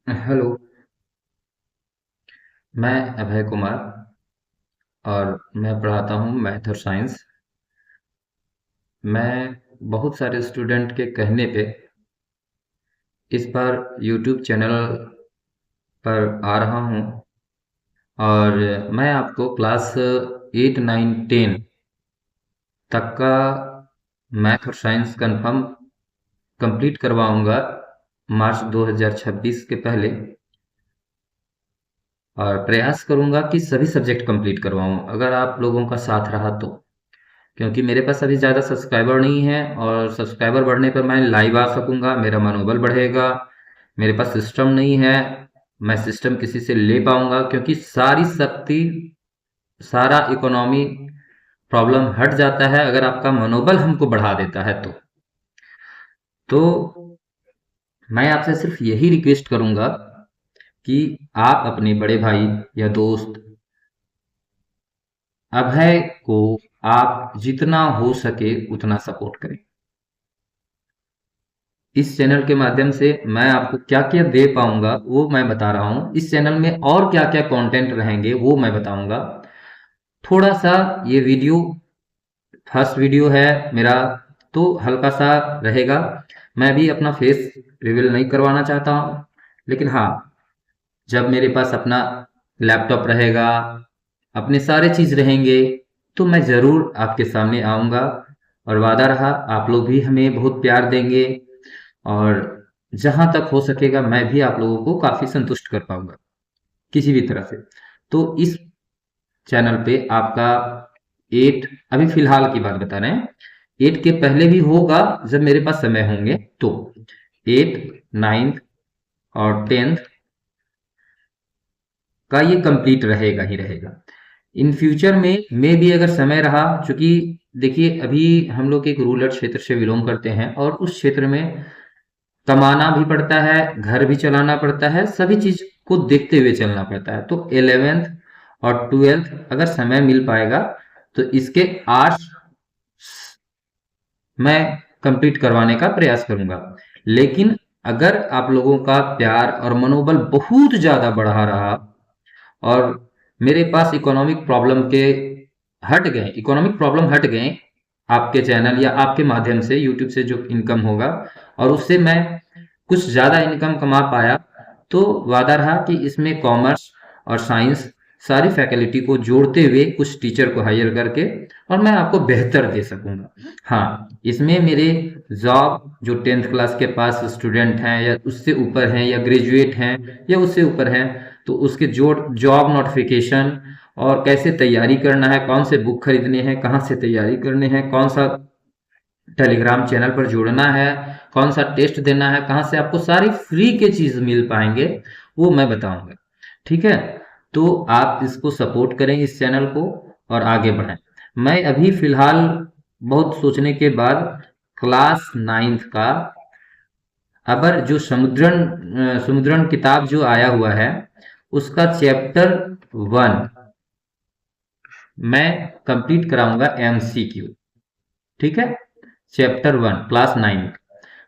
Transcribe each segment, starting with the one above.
Hello. मैं अभय कुमार और मैं पढ़ाता हूँ मैथ और साइंस। मैं बहुत सारे स्टूडेंट के कहने पे इस बार यूट्यूब चैनल पर आ रहा हूँ और मैं आपको क्लास 8, 9, 10 तक का मैथ और साइंस कंप्लीट करवाऊँगा मार्च 2026 के पहले। और प्रयास करूँगा कि सभी सब्जेक्ट कंप्लीट करवाऊँ अगर आप लोगों का साथ रहा तो। क्योंकि मेरे पास अभी ज़्यादा सब्सक्राइबर नहीं है और सब्सक्राइबर बढ़ने पर मैं लाइव आ सकूंगा, मेरा मनोबल बढ़ेगा। मेरे पास सिस्टम नहीं है, मैं सिस्टम किसी से ले पाऊंगा क्योंकि सारी शक्ति, सारा इकोनॉमी प्रॉब्लम हट जाता है अगर आपका मनोबल हमको बढ़ा देता है तो मैं आपसे सिर्फ यही रिक्वेस्ट करूंगा कि आप अपने बड़े भाई या दोस्त अभय को आप जितना हो सके उतना सपोर्ट करें। इस चैनल के माध्यम से मैं आपको क्या क्या दे पाऊंगा वो मैं बता रहा हूँ। इस चैनल में और क्या क्या कंटेंट रहेंगे वो मैं बताऊंगा। थोड़ा सा ये वीडियो फर्स्ट वीडियो है मेरा, तो हल्का सा रहेगा। मैं भी अपना फेस रिवील नहीं करवाना चाहता हूँ, लेकिन हाँ, जब मेरे पास अपना लैपटॉप रहेगा, अपने सारे चीज रहेंगे, तो मैं जरूर आपके सामने आऊंगा। और वादा रहा, आप लोग भी हमें बहुत प्यार देंगे और जहां तक हो सकेगा मैं भी आप लोगों को काफी संतुष्ट कर पाऊंगा किसी भी तरह से। तो इस चैनल पे आपका 8, अभी फिलहाल की बात बता रहे हैं, 8 के पहले भी होगा जब मेरे पास समय होंगे तो। 8, 9 और 10 का ये कंप्लीट रहेगा ही रहेगा। इन फ्यूचर में भी अगर समय रहा, चूंकि देखिए अभी हम लोग एक रूरल क्षेत्र से बिलोंग करते हैं और उस क्षेत्र में कमाना भी पड़ता है, घर भी चलाना पड़ता है, सभी चीज को देखते हुए चलना पड़ता है। तो 11th और 12th अगर समय मिल पाएगा तो इसके आर्ट्स मैं कंप्लीट करवाने का प्रयास करूंगा। लेकिन अगर आप लोगों का प्यार और मनोबल बहुत ज्यादा बढ़ा रहा और मेरे पास इकोनॉमिक प्रॉब्लम हट गए आपके चैनल या आपके माध्यम से यूट्यूब से जो इनकम होगा, और उससे मैं कुछ ज्यादा इनकम कमा पाया, तो वादा रहा कि इसमें कॉमर्स और साइंस सारी फैकल्टी को जोड़ते हुए कुछ टीचर को हायर करके और मैं आपको बेहतर दे सकूंगा। हाँ, इसमें मेरे जॉब जो 10th क्लास के पास स्टूडेंट हैं या उससे ऊपर हैं या ग्रेजुएट हैं या उससे ऊपर हैं, तो उसके जो जॉब नोटिफिकेशन और कैसे तैयारी करना है, कौन से बुक खरीदने हैं, कहाँ से तैयारी करने हैं, कौन सा टेलीग्राम चैनल पर जुड़ना है, कौन सा टेस्ट देना है, कहाँ से आपको सारी फ्री के चीज मिल पाएंगे, वो मैं बताऊंगा। ठीक है, तो आप इसको सपोर्ट करें इस चैनल को और आगे बढ़ें। मैं अभी फिलहाल बहुत सोचने के बाद क्लास 9th का अबर जो समुद्रन किताब जो आया हुआ है उसका चैप्टर 1 मैं कंप्लीट कराऊंगा एमसीक्यू। ठीक है, चैप्टर 1 क्लास 9।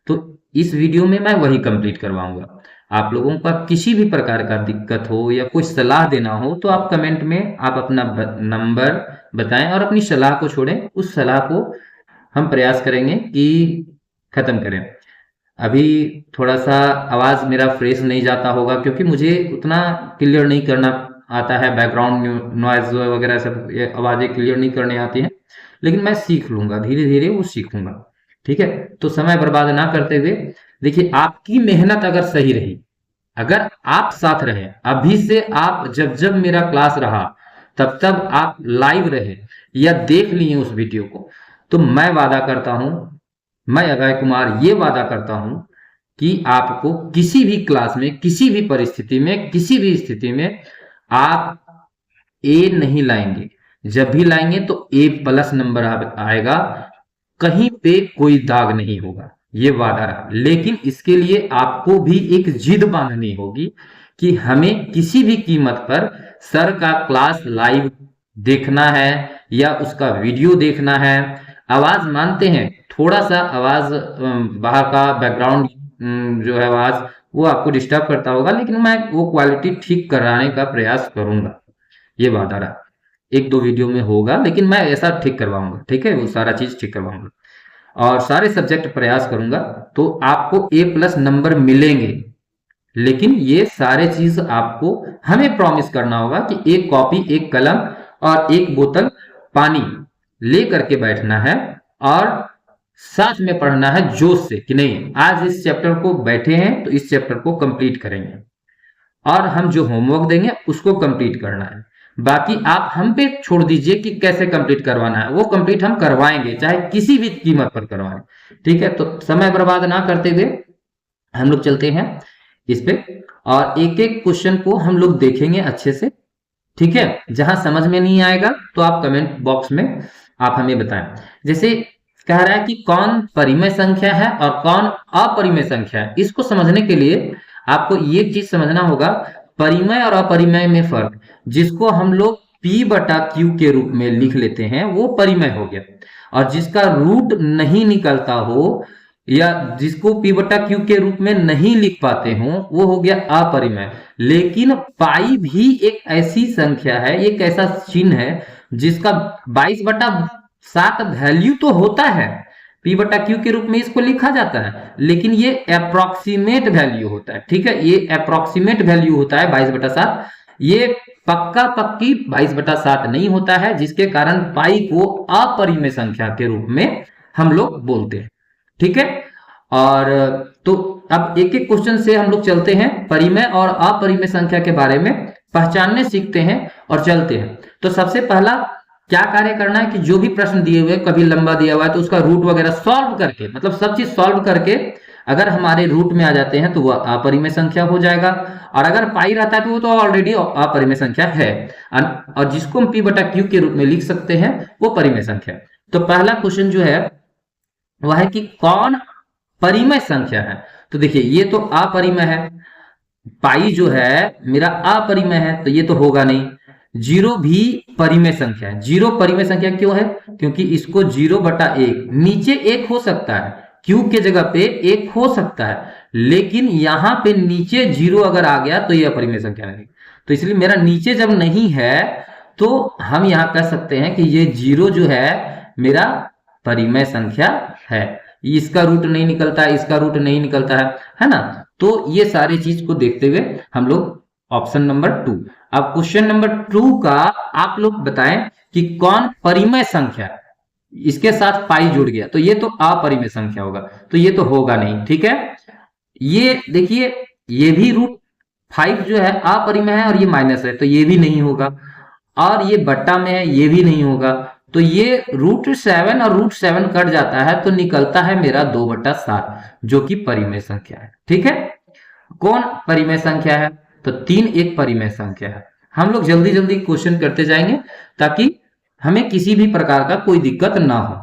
तो इस वीडियो में मैं वही कंप्लीट करवाऊंगा। आप लोगों का किसी भी प्रकार का दिक्कत हो या कोई सलाह देना हो तो आप कमेंट में आप अपना नंबर बताएं और अपनी सलाह को छोड़ें। उस सलाह को हम प्रयास करेंगे कि खत्म करें। अभी थोड़ा सा आवाज मेरा फ्रेश नहीं जाता होगा क्योंकि मुझे उतना क्लियर नहीं करना आता है, बैकग्राउंड नॉइज वगैरह सब ये आवाजें क्लियर नहीं करने आती हैं, लेकिन मैं सीख लूंगा, धीरे धीरे वो सीखूंगा। ठीक है, तो समय बर्बाद ना करते हुए, देखिए आपकी मेहनत अगर सही रही, अगर आप साथ रहे, अभी से आप जब जब मेरा क्लास रहा तब तब आप लाइव रहे या देख लिए उस वीडियो को, तो मैं वादा करता हूं, मैं अभय कुमार ये वादा करता हूं कि आपको किसी भी क्लास में, किसी भी परिस्थिति में, किसी भी स्थिति में आप ए नहीं लाएंगे। जब भी लाएंगे तो A+ नंबर आएगा, कहीं पे कोई दाग नहीं होगा, ये वादा रहा। लेकिन इसके लिए आपको भी एक जिद बांधनी होगी कि हमें किसी भी कीमत पर सर का क्लास लाइव देखना है या उसका वीडियो देखना है। आवाज मानते हैं, थोड़ा सा आवाज बाहर का बैकग्राउंड जो है आवाज वो आपको डिस्टर्ब करता होगा, लेकिन मैं वो क्वालिटी ठीक कराने का प्रयास करूंगा, ये वादा रहा। एक दो वीडियो में होगा, लेकिन मैं ऐसा ठीक करवाऊंगा, ठीक है, वो सारा चीज ठीक करवाऊंगा और सारे सब्जेक्ट प्रयास करूंगा, तो आपको A+ नंबर मिलेंगे। लेकिन ये सारे चीज आपको हमें प्रॉमिस करना होगा कि एक कॉपी, एक कलम और एक बोतल पानी ले करके बैठना है और साथ में पढ़ना है जोश से कि नहीं, आज इस चैप्टर को बैठे हैं तो इस चैप्टर को कंप्लीट करेंगे और हम जो होमवर्क देंगे उसको कंप्लीट करना है। बाकी आप हम पे छोड़ दीजिए कि कैसे कंप्लीट करवाना है, वो कंप्लीट हम करवाएंगे, चाहे किसी भी कीमत पर करवाएं। ठीक है, तो समय बर्बाद ना करते हुए हम लोग चलते हैं इस पे और एक एक क्वेश्चन को हम लोग देखेंगे अच्छे से। ठीक है, जहां समझ में नहीं आएगा तो आप कमेंट बॉक्स में आप हमें बताएं। जैसे कह रहा है कि कौन परिमेय संख्या है और कौन अपरिमेय संख्या है, इसको समझने के लिए आपको ये चीज समझना होगा, परिमेय और अपरिमेय में फर्क। जिसको हम लोग P/Q के रूप में लिख लेते हैं वो परिमेय हो गया, और जिसका रूट नहीं निकलता हो या जिसको P/Q के रूप में नहीं लिख पाते हो वो हो गया अपरिमेय। लेकिन पाई भी एक ऐसी संख्या है, एक ऐसा चिन्ह है जिसका 22/7 वैल्यू तो होता है, P/Q के रूप में इसको लिखा जाता है, लेकिन ये अप्रोक्सीमेट वैल्यू होता है। ठीक है, ये अप्रोक्सीमेट वैल्यू होता है 22/7, ये पक्का पक्की 22/7 नहीं होता है, जिसके कारण पाई को अपरिमेय संख्या के रूप में हम लोग बोलते हैं। ठीक है, और तो अब एक एक क्वेश्चन से हम लोग चलते हैं, परिमेय और अपरिमेय संख्या के बारे में पहचानने सीखते हैं और चलते हैं। तो सबसे पहला क्या कार्य करना है कि जो भी प्रश्न दिए हुए, कभी लंबा दिया हुआ है तो उसका रूट वगैरह सॉल्व करके, मतलब सब चीज सॉल्व करके अगर हमारे रूट में आ जाते हैं तो वह अपरिमेय संख्या हो जाएगा, और अगर पाई रहता है तो वो तो ऑलरेडी अपरिमेय संख्या है, और जिसको हम P/Q के रूप में लिख सकते हैं वो परिमेय संख्या। तो पहला क्वेश्चन जो है वह है कि कौन परिमेय संख्या है। तो देखिए ये तो अपरिमेय है, पाई जो है मेरा अपरिमेय है तो ये तो होगा नहीं। जीरो भी परिमेय संख्या है। जीरो परिमेय संख्या क्यों है? क्योंकि इसको 0/1, नीचे एक हो सकता है, क्यू के जगह पे एक हो सकता है, लेकिन यहां पे नीचे जीरो अगर आ गया तो ये अपरिमेय संख्या नहीं। तो इसलिए मेरा नीचे जब नहीं है तो हम यहां कह सकते हैं कि ये जीरो जो है मेरा परिमेय संख्या है। इसका रूट नहीं निकलता है, इसका रूट नहीं निकलता है ना। तो ये सारी चीज को देखते हुए हम लोग ऑप्शन नंबर 2। अब क्वेश्चन नंबर 2 का आप लोग बताएं कि कौन परिमेय संख्या है। इसके साथ पाई जुड़ गया तो ये तो अपरिमेय संख्या होगा, तो ये तो होगा नहीं। ठीक है, ये देखिए ये भी √5 जो है अपरिमेय है और ये माइनस है तो ये भी नहीं होगा, और ये बट्टा में है ये भी नहीं होगा। तो ये √7 और √7 कट जाता है तो निकलता है मेरा 2/7 जो कि परिमेय संख्या है। ठीक है, कौन परिमेय संख्या है? तो 3 एक परिमेय संख्या है। हम लोग जल्दी जल्दी क्वेश्चन करते जाएंगे ताकि हमें किसी भी प्रकार का कोई दिक्कत ना हो।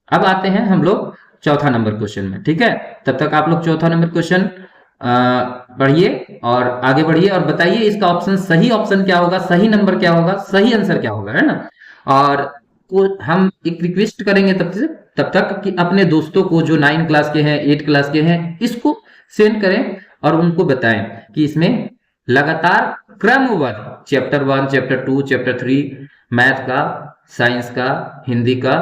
अब आते हैं हम लोग चौथा नंबर क्वेश्चन में। ठीक है, तब तक आप लोग चौथा नंबर क्वेश्चन पढ़िए और आगे बढ़िए और बताइए इसका ऑप्शन, सही ऑप्शन क्या होगा, सही नंबर क्या होगा, सही आंसर क्या होगा, है ना। और हम एक रिक्वेस्ट करेंगे तब तक कि अपने दोस्तों को जो 9 क्लास के हैं, 8 क्लास के हैं, इसको सेंड करें और उनको बताएं कि इसमें लगातार क्रमबद्ध चैप्टर 1, चैप्टर 2, चैप्टर 3, मैथ का, साइंस का, हिंदी का,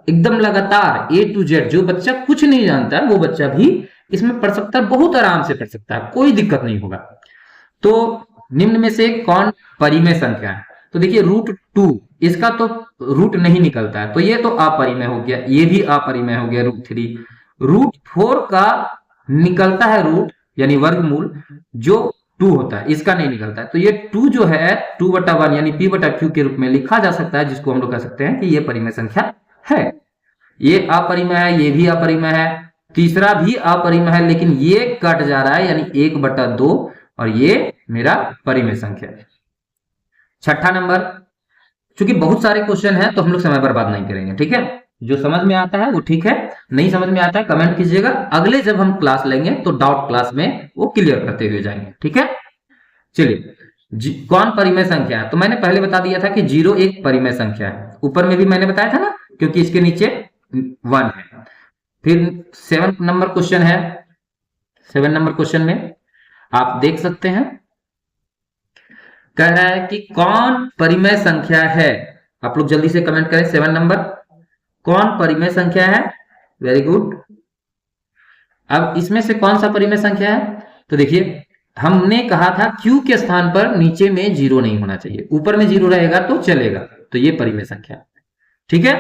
एकदम लगातार A to Z। जो बच्चा कुछ नहीं जानता है वो बच्चा भी इसमें पढ़ सकता है, बहुत आराम से पढ़ सकता है, कोई दिक्कत नहीं होगा। तो निम्न में से कौन परिमेय संख्या है? तो देखिए √2 इसका तो रूट नहीं निकलता है तो ये तो अपरिमेय हो गया, ये भी अपरिमेय हो गया। √3, √4 का निकलता है रूट यानी वर्गमूल जो 2 होता है, इसका नहीं निकलता है तो ये 2 जो है 2/1 यानी P/Q के रूप में लिखा जा सकता है, जिसको हम लोग कह सकते हैं कि ये परिमेय संख्या है। ये अपरिमेय है, ये भी अपरिमेय है, तीसरा भी अपरिमेय है, लेकिन ये कट जा रहा है यानी 1/2 और ये मेरा परिमेय संख्या है। छठा नंबर, क्योंकि बहुत सारे क्वेश्चन हैं तो हम लोग समय बर्बाद नहीं करेंगे। ठीक है, जो समझ में आता है वो ठीक है, नहीं समझ में आता है कमेंट कीजिएगा, अगले जब हम क्लास लेंगे तो डाउट क्लास में वो क्लियर करते हुए जाएंगे। ठीक है, चलिए कौन परिमेय संख्या है? तो मैंने पहले बता दिया था कि 0 एक परिमेय संख्या है, ऊपर में भी मैंने बताया था ना, क्योंकि इसके नीचे 1 है। फिर 7 नंबर क्वेश्चन है, 7 नंबर क्वेश्चन में आप देख सकते हैं, कह रहा है कि कौन परिमेय संख्या है। आप लोग जल्दी से कमेंट करें 7 नंबर, कौन परिमेय संख्या है। Very good. अब इसमें से कौन सा परिमेय संख्या है, तो देखिए हमने कहा था Q के स्थान पर नीचे में जीरो नहीं होना चाहिए, ऊपर में जीरो रहेगा तो चलेगा, तो ये परिमेय संख्या, ठीक है।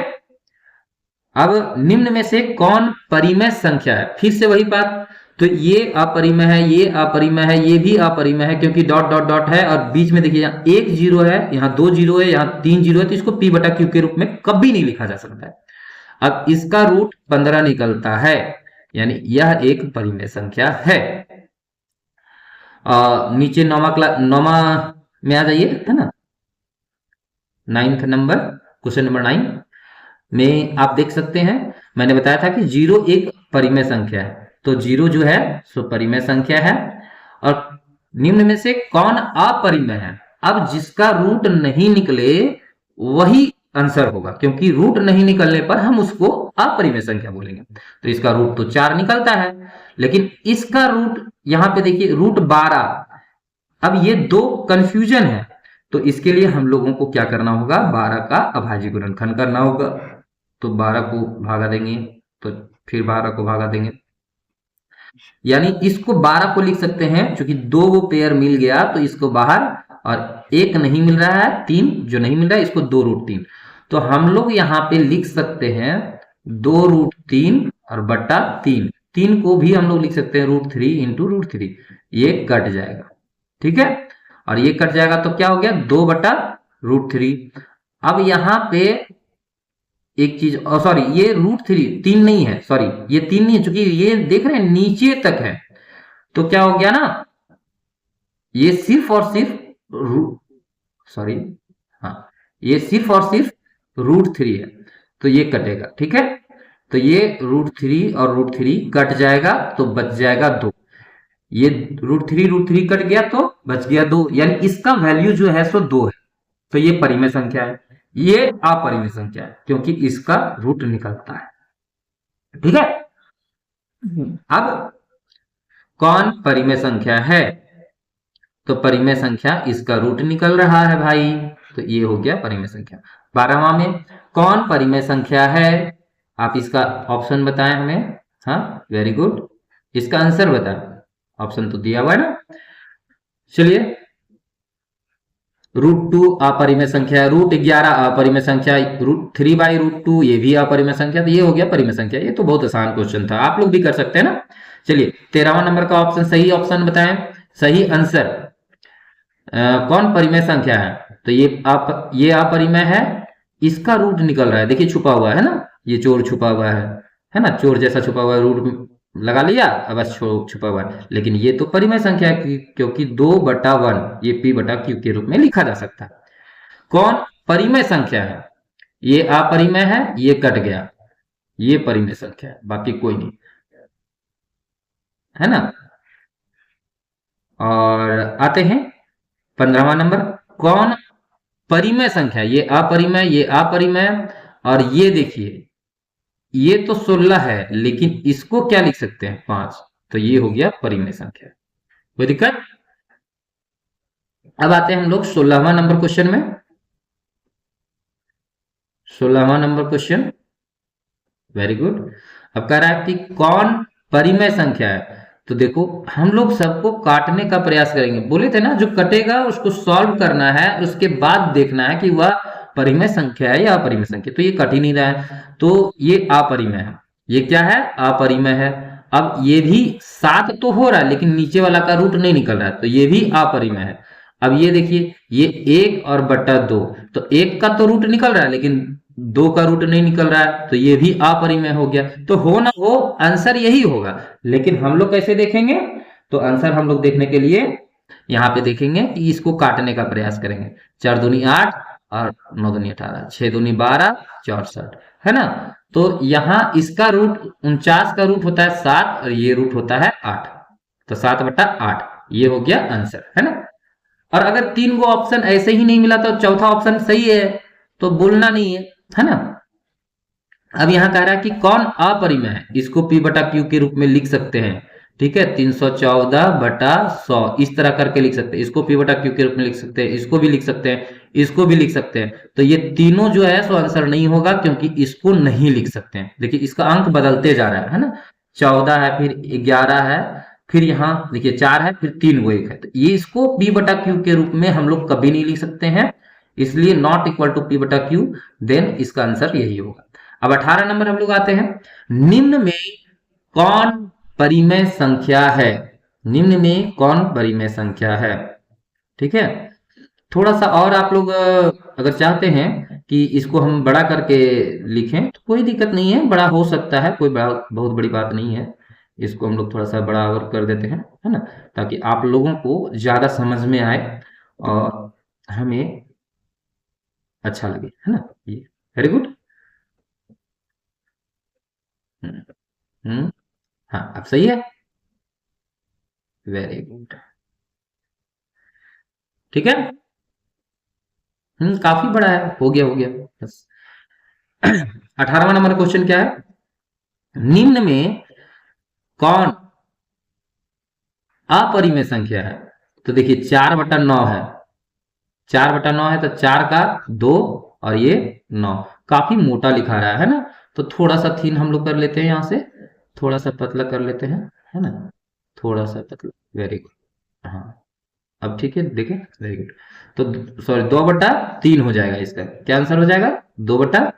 अब निम्न में से कौन परिमेय संख्या है, फिर से वही बात, तो ये अपरिमेय है, ये अपरिमेय है, ये भी अपरिमेय है, क्योंकि डॉट डॉट डॉट है और बीच में देखिए यहाँ एक जीरो है, यहाँ 2 जीरो है, यहाँ 3 जीरो है, तो इसको P बटा Q के रूप में कभी नहीं लिखा जा सकता है। अब इसका रूट 15 निकलता है, यानी यह एक परिमेय संख्या है। नीचे नौमा में आ जाइए, है ना, 9th नंबर, क्वेश्चन नंबर 9 में आप देख सकते हैं, मैंने बताया था कि जीरो एक परिमेय संख्या है, तो जीरो जो है सो परिमेय संख्या है। और निम्न में से कौन अपरिमेय है, अब जिसका रूट नहीं निकले वही आंसर होगा, क्योंकि रूट नहीं निकलने पर हम उसको अपरिमेय संख्या बोलेंगे। तो इसका रूट तो 4 निकलता है, लेकिन इसका रूट यहां पे देखिए रूट 12। अब ये दो कंफ्यूजन है, तो इसके लिए हम लोगों को क्या करना होगा, 12 का अभाज्य गुणनखंड करना होगा। तो 12 को भागा देंगे, तो फिर 12 को भागा देंगे, यानी इसको 12 को लिख सकते हैं, क्योंकि 2 वो पेयर मिल गया तो इसको बाहर, और एक नहीं मिल रहा है, 3 जो नहीं मिल रहा है, इसको 2 रूट 3, तो हम लोग यहाँ पे लिख सकते हैं 2 रूट 3 और बट्टा 3, 3 को भी हम लोग लिख सकते हैं रूट 3 इंटू रूट 3, ये कट जाएगा, ठीक है। और ये कट जाएगा तो क्या हो गया, 2 बटा रूट 3। अब यहाँ पे एक चीज, सॉरी ये रूट 3 3 नहीं है, सॉरी ये 3 नहीं है, क्योंकि ये देख रहे हैं नीचे तक है, तो क्या हो गया ना, ये सिर्फ और सिर्फ सॉरी हाँ, ये सिर्फ और सिर्फ रूट 3 है, तो ये कटेगा, ठीक है। तो ये रूट 3 और रूट 3 कट जाएगा, तो बच जाएगा 2, ये रूट 3 कट गया तो बच गया 2, यानी इसका वैल्यू जो है सो 2 है, तो ये परिमेय संख्या है। ये अपरिमेय संख्या है, क्योंकि इसका रूट निकलता है, ठीक है। अब कौन परिमेय संख्या है, तो परिमेय संख्या इसका रूट निकल रहा है भाई, तो ये हो गया परिमेय संख्या। 12वां में कौन परिमेय संख्या है, आप इसका ऑप्शन बताएं हमें। हाँ वेरी गुड, इसका आंसर बताएं, ऑप्शन तो दिया हुआ है ना। चलिए, रूट 2 अपरिमेय संख्या है, रूट 11 अपरिमेय संख्या, रूट 3/√2 ये भी अपरिमेय संख्या, तो ये हो गया परिमेय संख्या। ये तो बहुत आसान क्वेश्चन था, आप लोग भी कर सकते हैं ना। चलिए 13वां नंबर का ऑप्शन, सही ऑप्शन बताएं, सही आंसर कौन परिमेय संख्या है, तो ये अपरिमेय है, इसका रूट निकल रहा है, देखिए छुपा हुआ है ना, ये चोर छुपा हुआ है ना, चोर जैसा छुपा हुआ है, रूट लगा लिया, अब बस छुपा हुआ है, लेकिन ये तो परिमेय संख्या है, क्योंकि 2/1 ये P बटा Q के रूप में लिखा जा सकता है। कौन परिमेय संख्या है, ये अपरिमेय है, ये कट गया, ये परिमेय संख्या है, बाकी कोई नहीं, है ना। और आते हैं 15वां नंबर, कौन परिमेय संख्या, ये अपरिमेय, ये अपरिमेय, और ये देखिए ये तो 16 है, लेकिन इसको क्या लिख सकते हैं 5, तो ये हो गया परिमेय संख्या, कोई दिक्कत। अब आते हैं हम लोग 16वां नंबर क्वेश्चन में। 16वां नंबर क्वेश्चन, वेरी गुड। अब कह रहा है कि कौन परिमेय संख्या है, तो देखो हम लोग सबको काटने का प्रयास करेंगे, बोले थे ना जो कटेगा उसको सॉल्व करना है, उसके बाद देखना है कि वह परिमेय संख्या है या अपरिमेय संख्या, तो ये कट ही नहीं रहा है, तो ये अपरिमेय है, ये क्या है, अपरिमेय है। अब ये भी 7 तो हो रहा है, लेकिन नीचे वाला का रूट नहीं निकल रहा है, तो ये भी अपरिमेय है। अब ये देखिए ये 1 और बटा 2, तो 1 का तो रूट निकल रहा है, लेकिन 2 का रूट नहीं निकल रहा है, तो ये भी अपरिमेय हो गया। तो हो ना हो आंसर यही होगा, लेकिन हम लोग कैसे देखेंगे, तो आंसर हम लोग देखने के लिए यहाँ पे देखेंगे कि इसको काटने का प्रयास करेंगे। 4 दूनी 8 और 9 दूनी 18, 6 दूनी 12, 64, है ना। तो यहाँ इसका रूट 49 का रूट होता है 7 और ये रूट होता है 8, तो 7/8 ये हो गया आंसर, है ना। और अगर 3 गो ऑप्शन ऐसे ही नहीं मिला तो चौथा ऑप्शन सही है, तो बोलना नहीं है ना। अब यहां कह रहा है कि कौन अपरिमेय है, इसको P बटा Q के रूप में लिख सकते हैं, ठीक है, 314/100 इस तरह करके लिख सकते हैं। इसको p/q के रूप में लिख सकते हैं, इसको भी लिख सकते हैं, इसको भी लिख सकते हैं। तो ये तीनों जो है सो आंसर नहीं होगा, क्योंकि इसको नहीं लिख सकते हैं। देखिए इसका अंक बदलते जा रहा है ना, 14 है, फिर 11 है, फिर यहाँ देखिए 4 है, फिर 3 वो 1 है। तो ये इसको p/q के रूप में हम लोग कभी नहीं लिख सकते हैं, इसलिए not equal to p/q, then इसका आंसर यही होगा। अब 18 नंबर हम लोग आते हैं, निम्न में कौन परिमेय संख्या है? निम्न में कौन परिमेय संख्या है? ठीक है, थोड़ा सा और आप लोग अगर चाहते हैं कि इसको हम बड़ा करके लिखें तो कोई दिक्कत नहीं है, बड़ा हो सकता है, कोई बड़ा बहुत बड़ी बात नहीं है। इसको हम लोग थोड़ा सा बड़ा और कर देते हैं, है ना, ताकि आप लोगों को ज्यादा समझ में आए और हमें अच्छा लगे, है ना। ये वेरी गुड। हम्म हम्म, हाँ अब सही है, वेरी गुड। ठीक है, काफी बड़ा है, हो गया हो गया बस। 18वां नंबर क्वेश्चन क्या है, निम्न में कौन अपरिमेय संख्या है? तो देखिए 4/9 है, 4/9 है, तो 4 का 2 और ये 9, काफी मोटा लिखा रहा है ना। तो थोड़ा सा थीन हम लोग कर लेते हैं, यहाँ से थोड़ा सा पतला कर लेते हैं, है ना, थोड़ा सा पतला, वेरी गुड। हाँ अब ठीक है, देखें, वेरी गुड। तो सॉरी 2/3 हो जाएगा, इसका क्या आंसर हो जाएगा? 2/3,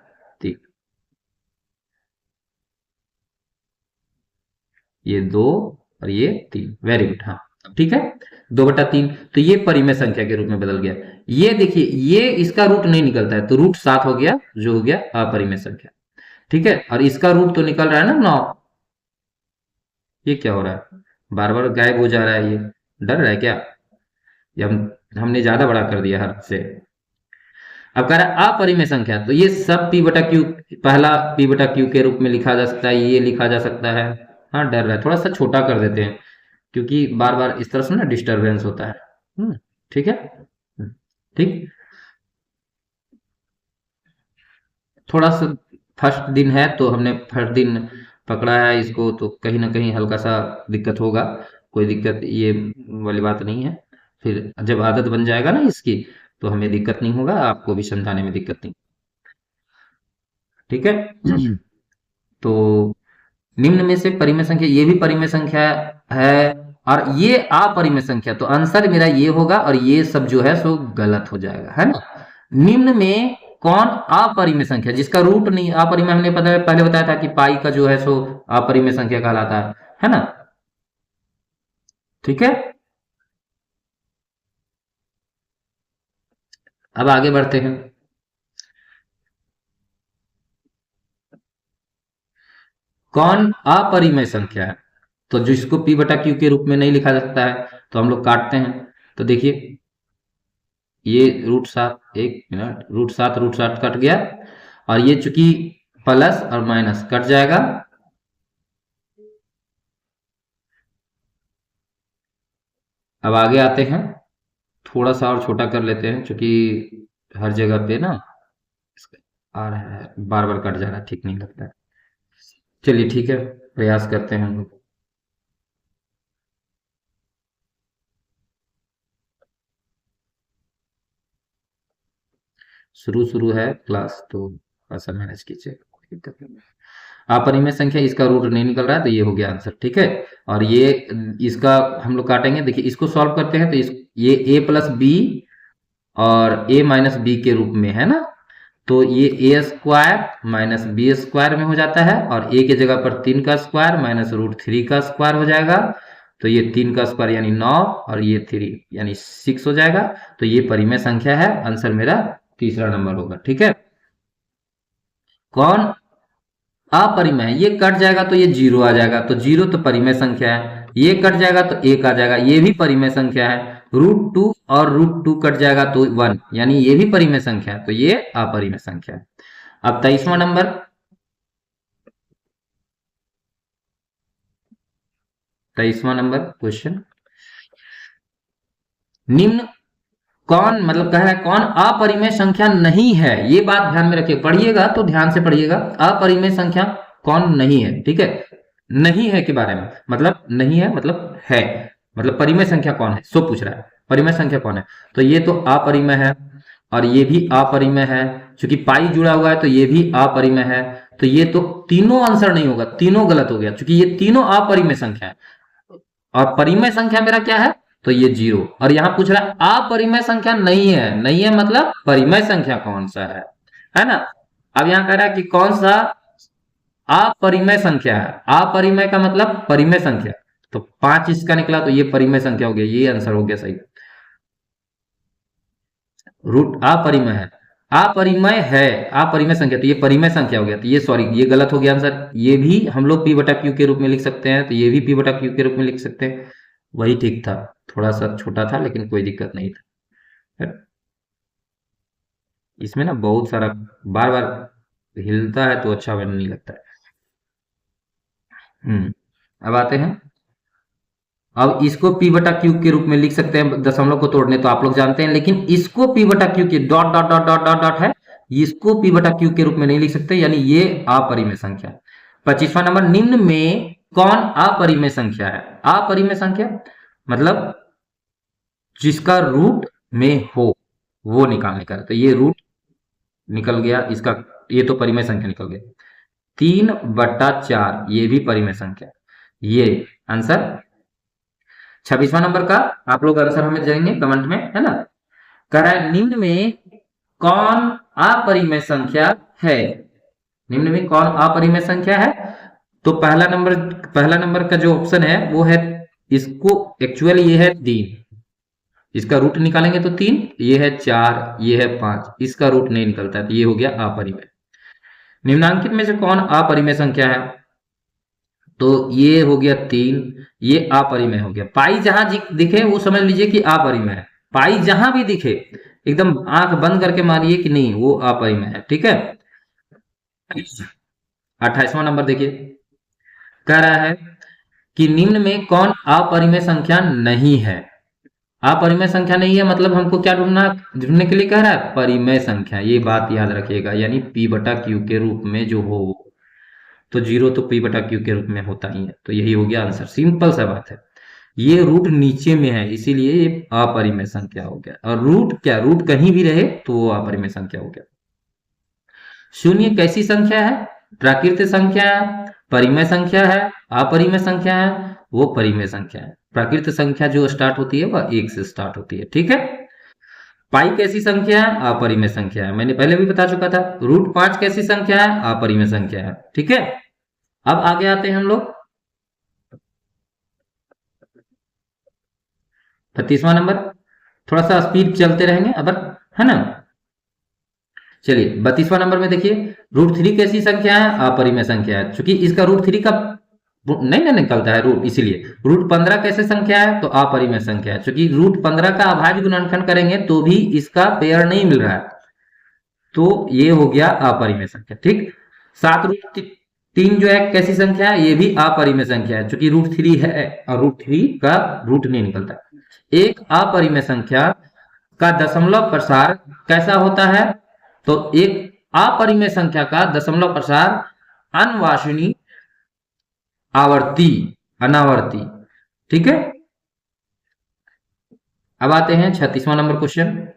ये 2 और ये 3, वेरी गुड। हाँ ठीक है, 2/3, तो ये परिमेय संख्या के रूप में बदल गया। ये देखिए, ये इसका रूट नहीं निकलता है, तो √7 हो गया, जो हो गया अपरिमेय संख्या। ठीक है, और इसका रूट तो निकल रहा है ना 9। ये क्या हो रहा है, बार बार गायब हो जा रहा है, ये डर रहा है क्या? या हमने ज्यादा बड़ा कर दिया हद से? अब कह रहा है अपरिमेय संख्या, तो ये सब p/q, पहला p/q के रूप में लिखा जा सकता है, ये लिखा जा सकता है। हाँ डर रहा है, थोड़ा सा छोटा कर देते हैं, क्योंकि बार बार इस तरह से ना डिस्टरबेंस होता है। ठीक है, ठीक, थोड़ा सा फर्स्ट दिन है, तो हमने फर्स्ट दिन पकड़ा है इसको, तो कहीं ना कहीं हल्का सा दिक्कत होगा, कोई दिक्कत ये वाली बात नहीं है। फिर जब आदत बन जाएगा ना इसकी, तो हमें दिक्कत नहीं होगा, आपको भी समझाने में दिक्कत नहीं। ठीक है, तो निम्न में से परिमेय संख्या, ये भी परिमेय संख्या है, और ये अपरिमेय संख्या, तो आंसर मेरा ये होगा, और ये सब जो है सो गलत हो जाएगा, है ना। निम्न में कौन अपरिमेय संख्या, जिसका रूट नहीं, अपरिमेय हमने पहले बताया था कि पाई का जो है सो अपरिमेय संख्या कहलाता है ना। ठीक है, अब आगे बढ़ते हैं। कौन अपरिमेय संख्या है? तो जिसको p/q के रूप में नहीं लिखा जा सकता है, तो हम लोग काटते हैं। तो देखिए ये √7, एक मिनट, √7 कट गया, और ये चूंकि प्लस और माइनस कट जाएगा। अब आगे आते हैं, थोड़ा सा और छोटा कर लेते हैं, क्योंकि हर जगह पे ना आ रहा है, बार बार कट जा रहा है, ठीक नहीं लगता है। चलिए ठीक है, प्रयास करते हैं हम लोग। शुरू शुरू है क्लास, तो ऐसा मैनेज कीजिए, कोई दिक्कत नहीं है। अपरिमेय संख्या, इसका रूट नहीं निकल रहा है, तो ये हो गया आंसर। ठीक है, और ये इसका हम लोग काटेंगे, देखिए इसको सॉल्व करते हैं, तो ये a+b और a-b के रूप में है ना, तो ये a² - b² में हो जाता है, और a के जगह पर 3 का स्क्वायर माइनस √3 का स्क्वायर हो जाएगा। तो ये 3 का स्क्वायर यानी 9, और ये 3 यानी 6 हो जाएगा। तो ये परिमेय संख्या है, आंसर मेरा तीसरा नंबर होगा। ठीक है, कौन अपरिमेय, ये कट जाएगा तो ये 0 आ जाएगा, तो 0 तो परिमेय संख्या है, ये कट जाएगा तो 1 आ जाएगा, ये भी परिमेय संख्या है। √2 और √2 कट जाएगा तो 1, यानी ये भी परिमेय संख्या है, तो ये अपरिमेय संख्या है। अब 23वां नंबर, 23वां नंबर क्वेश्चन, निम्न कौन, मतलब कह रहा है कौन अपरिमेय संख्या नहीं है, ये बात ध्यान में रखिए, पढ़िएगा तो ध्यान से पढ़िएगा, अपरिमेय संख्या कौन नहीं है। ठीक है, नहीं है के बारे में, मतलब नहीं है मतलब है, मतलब परिमेय संख्या कौन है सो पूछ रहा है, परिमेय संख्या कौन है। तो ये तो अपरिमेय है और ये भी अपरिमेय है, क्योंकि पाई जुड़ा हुआ है तो ये भी अपरिमेय है। तो ये तो तीनों आंसर नहीं होगा, तीनों गलत हो गया, क्योंकि ये तीनों अपरिमेय संख्या है और परिमेय संख्या मेरा क्या है, तो ये 0। और यहां पूछ रहा है अपरिमेय संख्या नहीं है, नहीं है मतलब परिमेय संख्या कौन सा है ना। अब यहां कह रहा है कि कौन सा अपरिमेय संख्या है, अपरिमेय का मतलब परिमेय संख्या, तो 5 इसका निकला तो ये परिमेय संख्या हो गया, ये आंसर हो गया सही। रूट अपरिमेय है, अपरिमेय है, अपरिमेय संख्या, तो ये परिमेय संख्या हो गया, तो ये सॉरी ये गलत हो गया आंसर। ये भी हम लोग p बटा क्यू के रूप में लिख सकते हैं, तो ये भी p बटा क्यू के रूप में लिख सकते हैं, वही ठीक था, थोड़ा सा छोटा था लेकिन कोई दिक्कत नहीं था। इसमें ना बहुत सारा बार बार हिलता है तो अच्छा बनने नहीं लगता है। अब आते हैं, अब इसको p बटा क्यू के रूप में लिख सकते हैं दशमलव को तोड़ने, तो आप लोग जानते हैं, लेकिन इसको p बटा क्यू के dot dot dot dot dot dot है, इसको p बटा क्यू के रूप में नहीं लिख सकते, यानी ये अपरिमेय संख्या। 25वां नंबर, निम्न में कौन अपरिमेय संख्या है। अपरिमेय संख्या मतलब जिसका रूट में हो वो निकालने का, तो ये रूट निकल गया इसका, ये तो परिमेय संख्या निकल गया। 3/4 ये भी परिमेय संख्या, ये आंसर। 26वां नंबर का आप लोग आंसर हमें देंगे कमेंट में, है ना। कह रहा है निम्न में कौन अपरिमेय संख्या है, निम्न में कौन अपरिमेय संख्या है। तो पहला नंबर का जो ऑप्शन है वो है, इसको एक्चुअली ये है 3, इसका रूट निकालेंगे तो 3, ये है 4, ये है 5, इसका रूट नहीं निकलता है, तो ये हो गया अपरिमेय। निम्नांकित में से कौन अपरिमेय संख्या है, तो ये हो गया 3, ये अपरिमेय हो गया। पाई जहां दिखे वो समझ लीजिए कि अपरिमेय है, पाई जहां भी दिखे एकदम आंख बंद करके मारिए कि नहीं वो अपरिमेय है, ठीक है। 28वां नंबर देखिए, कह रहा है कि निम्न में कौन अपरिमेय संख्या नहीं है। अपरिमेय संख्या नहीं है मतलब हमको क्या ढूंढने के लिए कह रहा है, परिमेय संख्या, ये बात याद रखिएगा, यानी p बटा क्यू के रूप में जो हो, तो 0 तो p बटा क्यू के रूप में होता ही है, तो यही हो गया आंसर, सिंपल सा बात है। ये रूट नीचे में है इसीलिए ये अपरिमेय संख्या हो गया, और रूट क्या, रूट कहीं भी रहे तो वो अपरिमेय संख्या हो गया। शून्य कैसी संख्या है, प्राकृतिक संख्या है, परिमेय संख्या है, अपरिमेय संख्या है, वो परिमेय संख्या है। प्राकृतिक संख्या जो स्टार्ट होती है वह 1 से स्टार्ट होती है, ठीक है। पाई कैसी संख्या है, अपरिमेय संख्या है, मैंने पहले भी बता चुका था। रूट 5 कैसी संख्या है, अपरिमेय संख्या है, ठीक है। अब आगे आते हैं हम लोग 32वां नंबर, थोड़ा सा स्पीड चलते रहेंगे अब, है ना। चलिए 32वां नंबर में देखिए, रूट 3 कैसी संख्या है, अपरिमेय संख्या है, क्योंकि इसका रूट 3 का नहीं ना निकलता है रूट, इसीलिए। रूट 15 कैसे संख्या है, तो अपरिमेय संख्या है, क्योंकि रूट 15 का अभाज्य गुणनखंड करेंगे तो भी इसका पेयर नहीं मिल रहा है, तो ये हो गया अपरिमेय संख्या, ठीक। 7 रूट 3 जो है कैसी संख्या है, ये भी अपरिमेय संख्या है, क्योंकि रूट 3 है और रूट 3 का रूट नहीं निकलता। एक अपरिमेय संख्या का दशमलव प्रसार कैसा होता है, तो एक अपरिमेय संख्या का दशमलव प्रसार अनवांछनीय आवर्ती, अनावर्ती, ठीक है। अब आते हैं 36वां नंबर क्वेश्चन,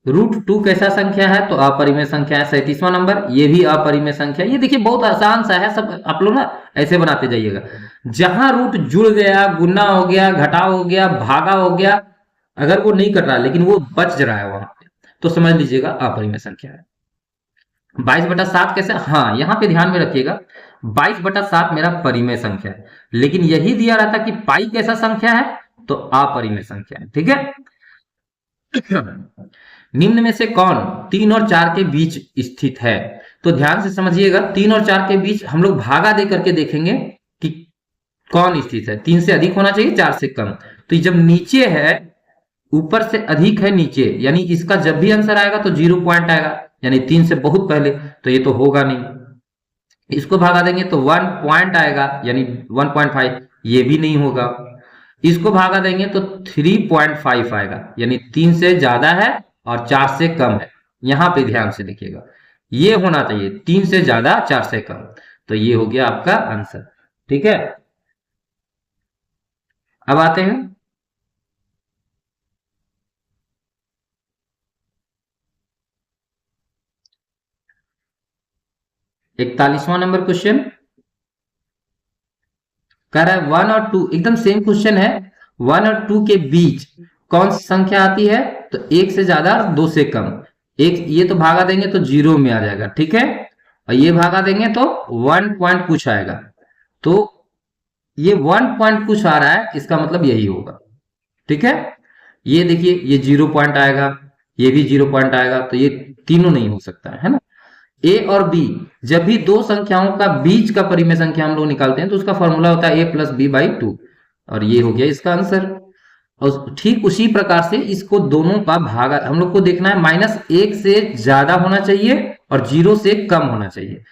रूट 2 कैसा संख्या है, तो अपरिमेय संख्या है। 37वां नंबर, ये भी अपरिमेय संख्या। ये देखिए बहुत आसान सा है, सब आप लोग ना ऐसे बनाते जाइएगा, जहां रूट जुड़ गया, गुना हो गया, घटाव हो गया, भागा हो गया, अगर वो नहीं कट रहा लेकिन वो बच रहा है वहां पे, तो समझ लीजिएगा अपरिमेय संख्या है। 22/7 कैसे, हाँ यहाँ पे ध्यान में रखिएगा, 22/7 मेरा परिमेय संख्या है, लेकिन यही दिया रहता कि पाई कैसा संख्या है, तो अपरिमेय संख्या है, ठीक है। निम्न में से कौन 3 और 4 के बीच स्थित है, तो ध्यान से समझिएगा, 3 और 4 के बीच हम लोग भागा दे करके देखेंगे कि कौन स्थित है। 3 से अधिक होना चाहिए, 4 से कम, तो जब नीचे है, ऊपर से अधिक है नीचे, यानी इसका जब भी आंसर आएगा तो 0 पॉइंट आएगा, यानी 3 से बहुत पहले, तो ये तो होगा नहीं। इसको भागा देंगे तो 1 पॉइंट आएगा, यानी 1.5, ये भी नहीं होगा। इसको भागा देंगे तो 3.5 आएगा, यानी 3 से ज्यादा है और 4 से कम है। यहां पे ध्यान से देखिएगा, ये होना चाहिए 3 से ज्यादा 4 से कम। तो ये हो गया आपका आंसर। ठीक है, अब आते हैं 41वां नंबर क्वेश्चन। कह रहा है 1 और 2, एकदम सेम क्वेश्चन है। 1 और 2 के बीच कौन सी संख्या आती है? तो 1 से ज्यादा 2 से कम। एक ये तो भागा देंगे तो 0 में आ जाएगा, ठीक है, और ये भागा देंगे तो 1 पॉइंट कुछ आएगा। तो ये 1 पॉइंट कुछ आ रहा है, इसका मतलब यही होगा। ठीक है, ये देखिए ये 0 पॉइंट आएगा, ये भी 0 पॉइंट आएगा, तो ये तीनों नहीं हो सकता है ना। ए और बी, जब भी दो संख्याओं का बीच का परिमेय संख्या हम लोग निकालते हैं तो उसका फॉर्मूला होता है a+b/2, और ये हो गया इसका आंसर। और ठीक उसी प्रकार से इसको दोनों का भागा हम लोग को देखना है, -1 से ज्यादा होना चाहिए और 0 से कम होना चाहिए।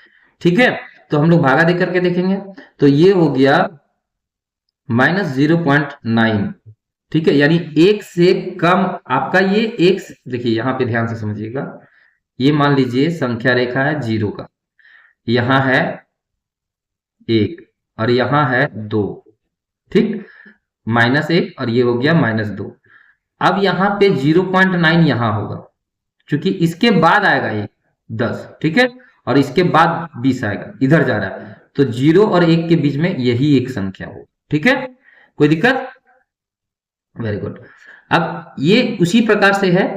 ठीक है, तो हम लोग भागा दे करके देखेंगे, तो ये हो गया -0.9। ठीक है, यानी 1 से कम आपका ये एक, देखिए यहां पे ध्यान से समझिएगा, ये मान लीजिए संख्या रेखा है 0 का, यहां है 1 और यहां है 2। ठीक, -1 और ये हो गया -2। अब यहाँ पे 0.9 यहां होगा, क्योंकि इसके बाद आएगा ये 10। ठीक है, और इसके बाद 20 आएगा, इधर जा रहा है, तो 0 और 1 के बीच में यही एक संख्या हो। ठीक है, कोई दिक्कत? Very good. अब ये उसी प्रकार से है,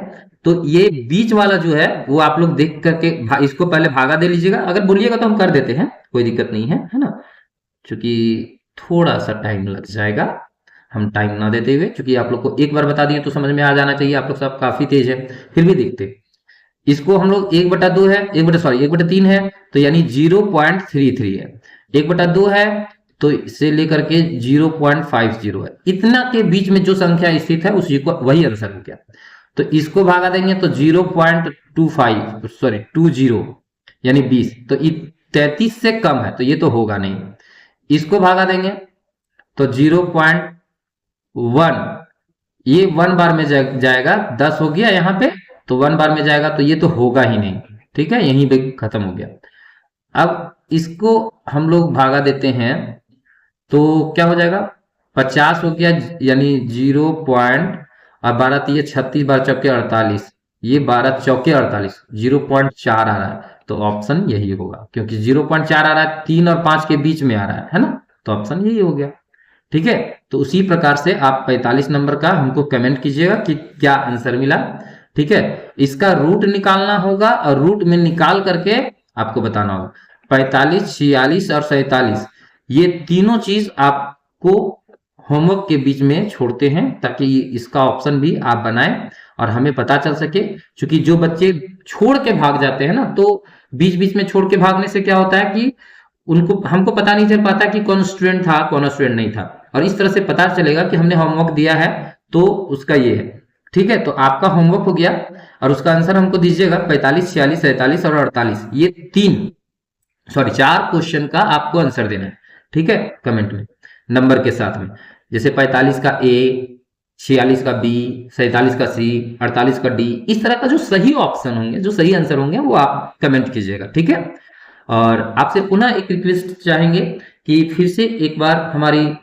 तो ये बीच वाला जो है वो आप लोग देख करके इसको पहले भागा दे लीजिएगा, अगर बोलिएगा तो हम कर देते हैं, कोई दिक्कत नहीं है, है ना, क्योंकि थोड़ा सा टाइम लग जाएगा, हम टाइम ना देते हुए, क्योंकि आप लोग को एक बार बता दिए तो समझ में आ जाना चाहिए, आप लोग सब काफी तेज है, फिर भी देखते। इसको हम लोग 1/2 है, 1/3 है, तो यानी 0.33 है। 1/2 है तो इसे लेकर के 0.50 है, इतना के बीच में जो संख्या स्थित है उसी को, वही आंसर हो गया। तो इसको भागा देंगे तो 0.25, सॉरी 20, यानी 20, तो 33 से कम है, तो ये तो होगा नहीं। इसको भागा देंगे तो 0.1, ये 1 बार में जाएगा, 10 हो गया यहाँ पे, तो 1 बार में जाएगा, तो ये तो होगा ही नहीं। ठीक है, यहीं पे खत्म हो गया। अब इसको हम लोग भागा देते हैं तो क्या हो जाएगा, 50 हो गया, यानी 0. और 12 तिये 36, 12 चौके 48, ये 12 चौके 48, 0.4 आ रहा है, तो ऑप्शन यही होगा, क्योंकि 0.4 आ रहा है, 3 और 5 के बीच में आ रहा है ना, तो ऑप्शन यही हो गया। ठीक है, तो उसी प्रकार से आप 45 नंबर का हमको कमेंट कीजिएगा कि क्या आंसर मिला। ठीक है, इसका रूट निकालना होगा और रूट में निकाल करके आपको बताना होगा। 45, 46 और 47, ये तीनों चीज आपको होमवर्क के बीच में छोड़ते हैं, ताकि इसका ऑप्शन भी आप बनाएं और हमें पता चल सके, क्योंकि जो बच्चे छोड़ के भाग जाते हैं ना, तो बीच बीच में छोड़ के भागने से क्या होता है कि उनको, हमको पता नहीं चल पाता कि कौन स्टूडेंट था कौन स्टूडेंट नहीं था, और इस तरह से पता चलेगा कि हमने होमवर्क दिया है तो उसका ये है। ठीक है, तो आपका होमवर्क हो गया और उसका आंसर हमको दीजिएगा 45, 46, 47 और 48, ये 4 क्वेश्चन का आपको आंसर देना है। ठीक है, कमेंट में नंबर के साथ में, जैसे 45 का ए, 46 का बी, 47 का सी, 48 का डी, इस तरह का जो सही ऑप्शन होंगे, जो सही आंसर होंगे, वो आप कमेंट कीजिएगा। ठीक है, और आपसे पुनः एक रिक्वेस्ट चाहेंगे कि फिर से एक बार हमारी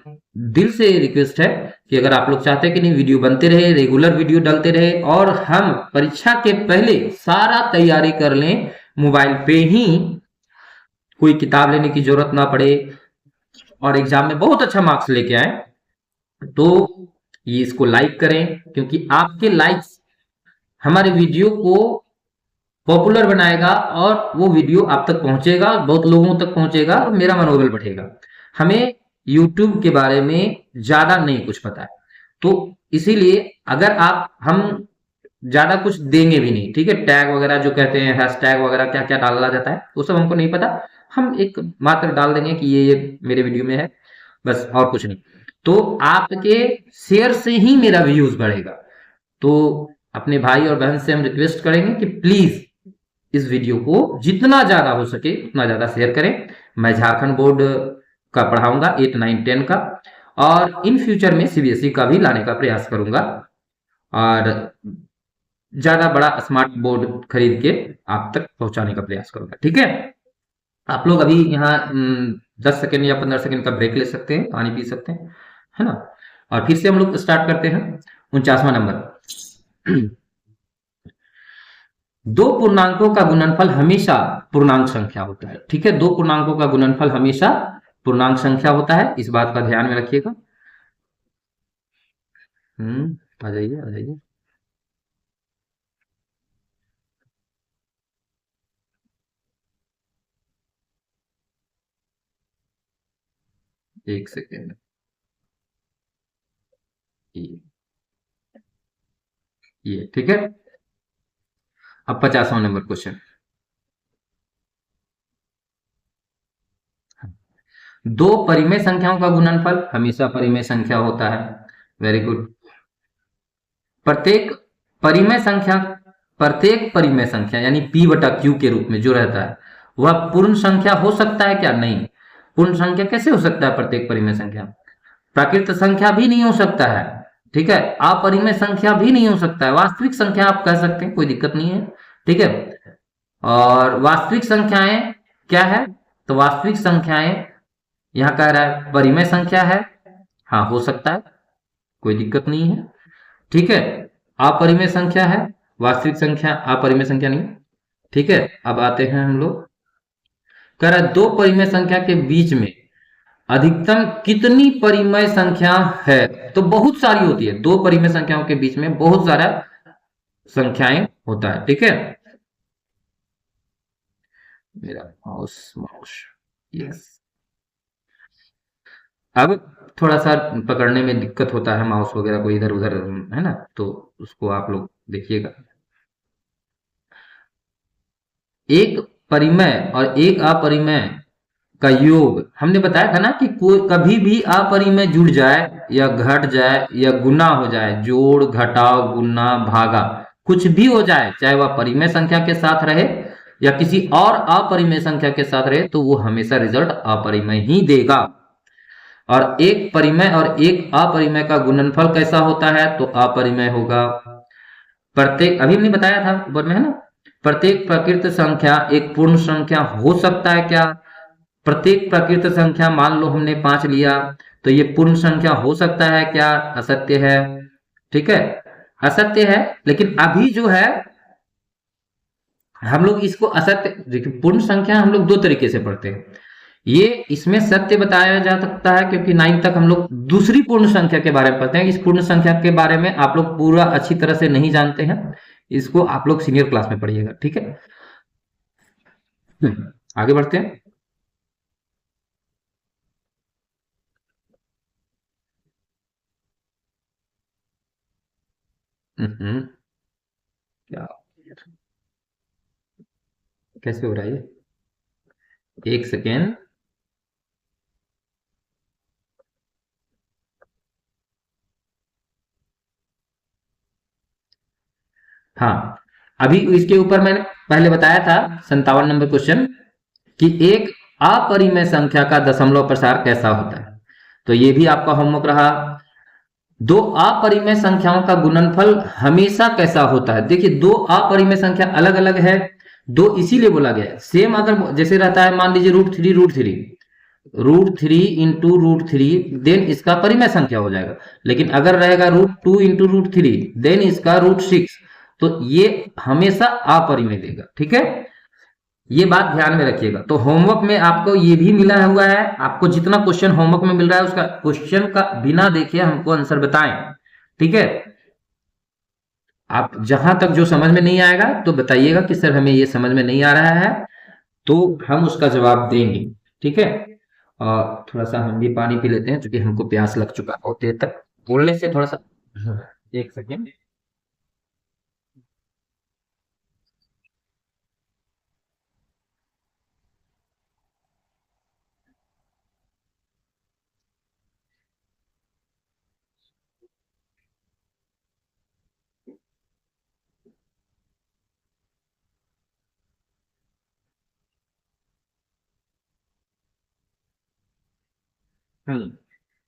दिल से रिक्वेस्ट है कि अगर आप लोग चाहते हैं कि नहीं वीडियो बनते रहे, रेगुलर वीडियो डालते रहे, और हम परीक्षा के पहले सारा तैयारी कर लें, मोबाइल पे ही, कोई किताब लेने की जरूरत ना पड़े, और एग्जाम में बहुत अच्छा मार्क्स लेके आए, तो ये इसको लाइक करें, क्योंकि आपके लाइक्स हमारे वीडियो को पॉपुलर बनाएगा और वो वीडियो आप तक पहुंचेगा, बहुत लोगों तक पहुंचेगा और मेरा मनोबल बढ़ेगा। हमें YouTube के बारे में ज्यादा नहीं कुछ पता है, तो इसीलिए अगर आप, हम ज्यादा कुछ देंगे भी नहीं, ठीक है, टैग वगैरह जो कहते हैं, हैशटैग वगैरह क्या क्या डाला जाता है वो सब हमको नहीं पता, हम एक मात्र डाल देंगे कि ये मेरे वीडियो में है, बस, और कुछ नहीं। तो आपके शेयर से ही मेरा व्यूज बढ़ेगा, तो अपने भाई और बहन से हम रिक्वेस्ट करेंगे कि प्लीज इस वीडियो को जितना ज्यादा हो सके उतना ज्यादा शेयर करें। मैं झारखंड बोर्ड का पढ़ाऊंगा 8, 9, 10 का, और इन फ्यूचर में CBSE का भी लाने का प्रयास करूंगा। और ज्यादा बड़ा स्मार्ट बोर्ड खरीद के आप तक पहुंचाने का प्रयास करूंगा। ठीक है, आप लोग अभी यहाँ 10 सेकेंड या 15 सेकेंड का ब्रेक ले सकते हैं, पानी पी सकते हैं, है ना। और फिर से हम लोग स्टार्ट करते हैं 49वां नंबर। दो पूर्णांकों का गुणनफल हमेशा पूर्णांक संख्या होता है। ठीक है, दो पूर्णांकों का गुणनफल हमेशा पूर्णांक संख्या होता है, इस बात का ध्यान में रखिएगा। आ जाइए आ जाइए। एक सेकेंड। ये ठीक है। अब 50वां नंबर क्वेश्चन। दो परिमेय संख्याओं का गुणनफल हमेशा परिमेय संख्या होता है। Very good. प्रत्येक परिमेय संख्या, प्रत्येक परिमेय संख्या यानी p बटा q के रूप में जो रहता है वह पूर्ण संख्या हो सकता है क्या? नहीं। पूर्ण संख्या कैसे हो सकता है? प्रत्येक परिमेय संख्या प्राकृत संख्या भी नहीं हो सकता है। ठीक है, अपरिमेय संख्या भी नहीं हो सकता है। वास्तविक संख्या आप कह सकते हैं, कोई दिक्कत नहीं है। ठीक है, और वास्तविक संख्याएं क्या है? तो वास्तविक संख्याएं यहाँ कह रहा है परिमेय संख्या है। हाँ, हो सकता है, कोई दिक्कत नहीं है। ठीक है, अपरिमेय संख्या है, वास्तविक संख्या अपरिमेय संख्या नहीं। ठीक है, अब आते हैं हम लोग, कह रहा है दो परिमेय संख्या के बीच में अधिकतम कितनी परिमेय संख्या है? तो बहुत सारी होती है, दो परिमेय संख्याओं के बीच में बहुत सारा संख्याएं होता है। ठीक है, मेरा माउस माउस यस। अब थोड़ा सा पकड़ने में दिक्कत होता है, माउस वगैरह को इधर उधर, है ना, तो उसको आप लोग देखिएगा। एक परिमेय और एक अपरिमेय का योग हमने बताया था ना कि कोई कभी भी अपरिमेय जुड़ जाए या घट जाए या गुना हो जाए, जोड़ घटाव गुना भागा कुछ भी हो जाए, चाहे वह परिमेय संख्या के साथ रहे या किसी और अपरिमेय संख्या के साथ रहे, तो वो हमेशा रिजल्ट अपरिमेय ही देगा। और एक परिमेय और एक अपरिमेय का गुणनफल कैसा होता है? तो अपरिमेय होगा। प्रत्येक, अभी हमने बताया था ऊपर में, है ना, प्रत्येक प्रकृत संख्या एक पूर्ण संख्या हो सकता है क्या? प्रत्येक प्रकृत संख्या, मान लो हमने 5 लिया, तो ये पूर्ण संख्या हो सकता है क्या? असत्य है। ठीक है, असत्य है। लेकिन अभी जो है हम लोग इसको असत्य, देखिए पूर्ण संख्या हम लोग दो तरीके से पढ़ते हैं। ये इसमें सत्य बताया जा सकता है क्योंकि 9 तक हम लोग दूसरी पूर्ण संख्या के बारे में पढ़ते हैं। इस पूर्ण संख्या के बारे में आप लोग पूरा अच्छी तरह से नहीं जानते हैं, इसको आप लोग सीनियर क्लास में पढ़िएगा। ठीक है, आगे बढ़ते हैं। हम्म, क्या, कैसे हो रहा है ये? एक सेकेंड। हाँ, अभी इसके ऊपर मैंने पहले बताया था 57 नंबर क्वेश्चन कि एक अपरिमेय संख्या का दशमलव प्रसार कैसा होता है। तो ये भी आपका होमवर्क रहा। दो अपरिमेय संख्याओं का गुणनफल हमेशा कैसा होता है? देखिए दो अपरिमेय संख्या अलग अलग है, दो इसीलिए बोला गया है। सेम अगर जैसे रहता है, मान लीजिए √3 √3 इंटू √3, देन इसका परिमेय संख्या हो जाएगा। लेकिन अगर रहेगा √2 इंटू √3, देन इसका √6, तो ये हमेशा अपरिमेय देगा। ठीक है, ये बात ध्यान में रखिएगा। तो होमवर्क में आपको ये भी मिला हुआ है, आपको जितना क्वेश्चन होमवर्क में मिल रहा है उसका क्वेश्चन का बिना देखे हमको आंसर बताएं। ठीक है, आप जहां तक जो समझ में नहीं आएगा तो बताइएगा कि सर हमें ये समझ में नहीं आ रहा है, तो हम उसका जवाब देंगे। ठीक है, और थोड़ा सा हम भी पानी पी लेते हैं क्योंकि हमको प्यास लग चुका है बहुत देर तक बोलने से, थोड़ा सा। एक सेकेंड।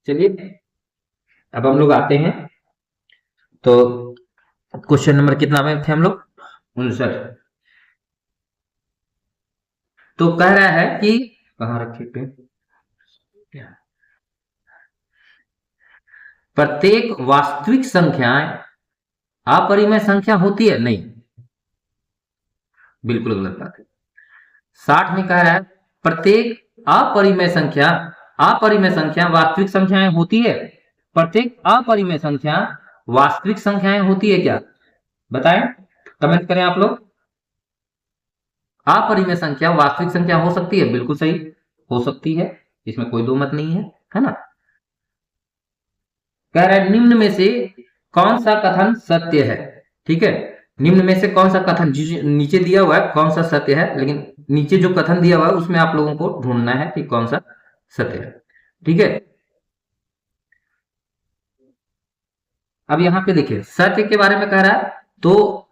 चलिए, अब हम लोग आते हैं। तो क्वेश्चन नंबर कितना में थे हम लोग? 59। तो कह रहा है कि कहां रखे थे, प्रत्येक वास्तविक संख्या अपरिमेय संख्या होती है? नहीं, बिल्कुल गलत बात है। 60 में कह रहा है प्रत्येक अपरिमेय संख्या वास्तविक संख्याएं होती है। प्रत्येक अपरिमेय संख्या वास्तविक संख्याएं होती है क्या? बताएं, कमेंट करें आप लोग। अपरिमेय संख्या वास्तविक संख्या हो सकती है? बिल्कुल सही, हो सकती है, इसमें कोई दो मत नहीं है ना। कह रहा है निम्न में से कौन सा कथन सत्य है? ठीक है, निम्न में से कौन सा कथन, नीचे दिया हुआ है कौन सा सत्य है, लेकिन नीचे जो कथन दिया हुआ है उसमें आप लोगों को ढूंढना है कि कौन सा सत्य है। ठीक है, अब यहां पे देखिए सत्य के बारे में कह रहा है, तो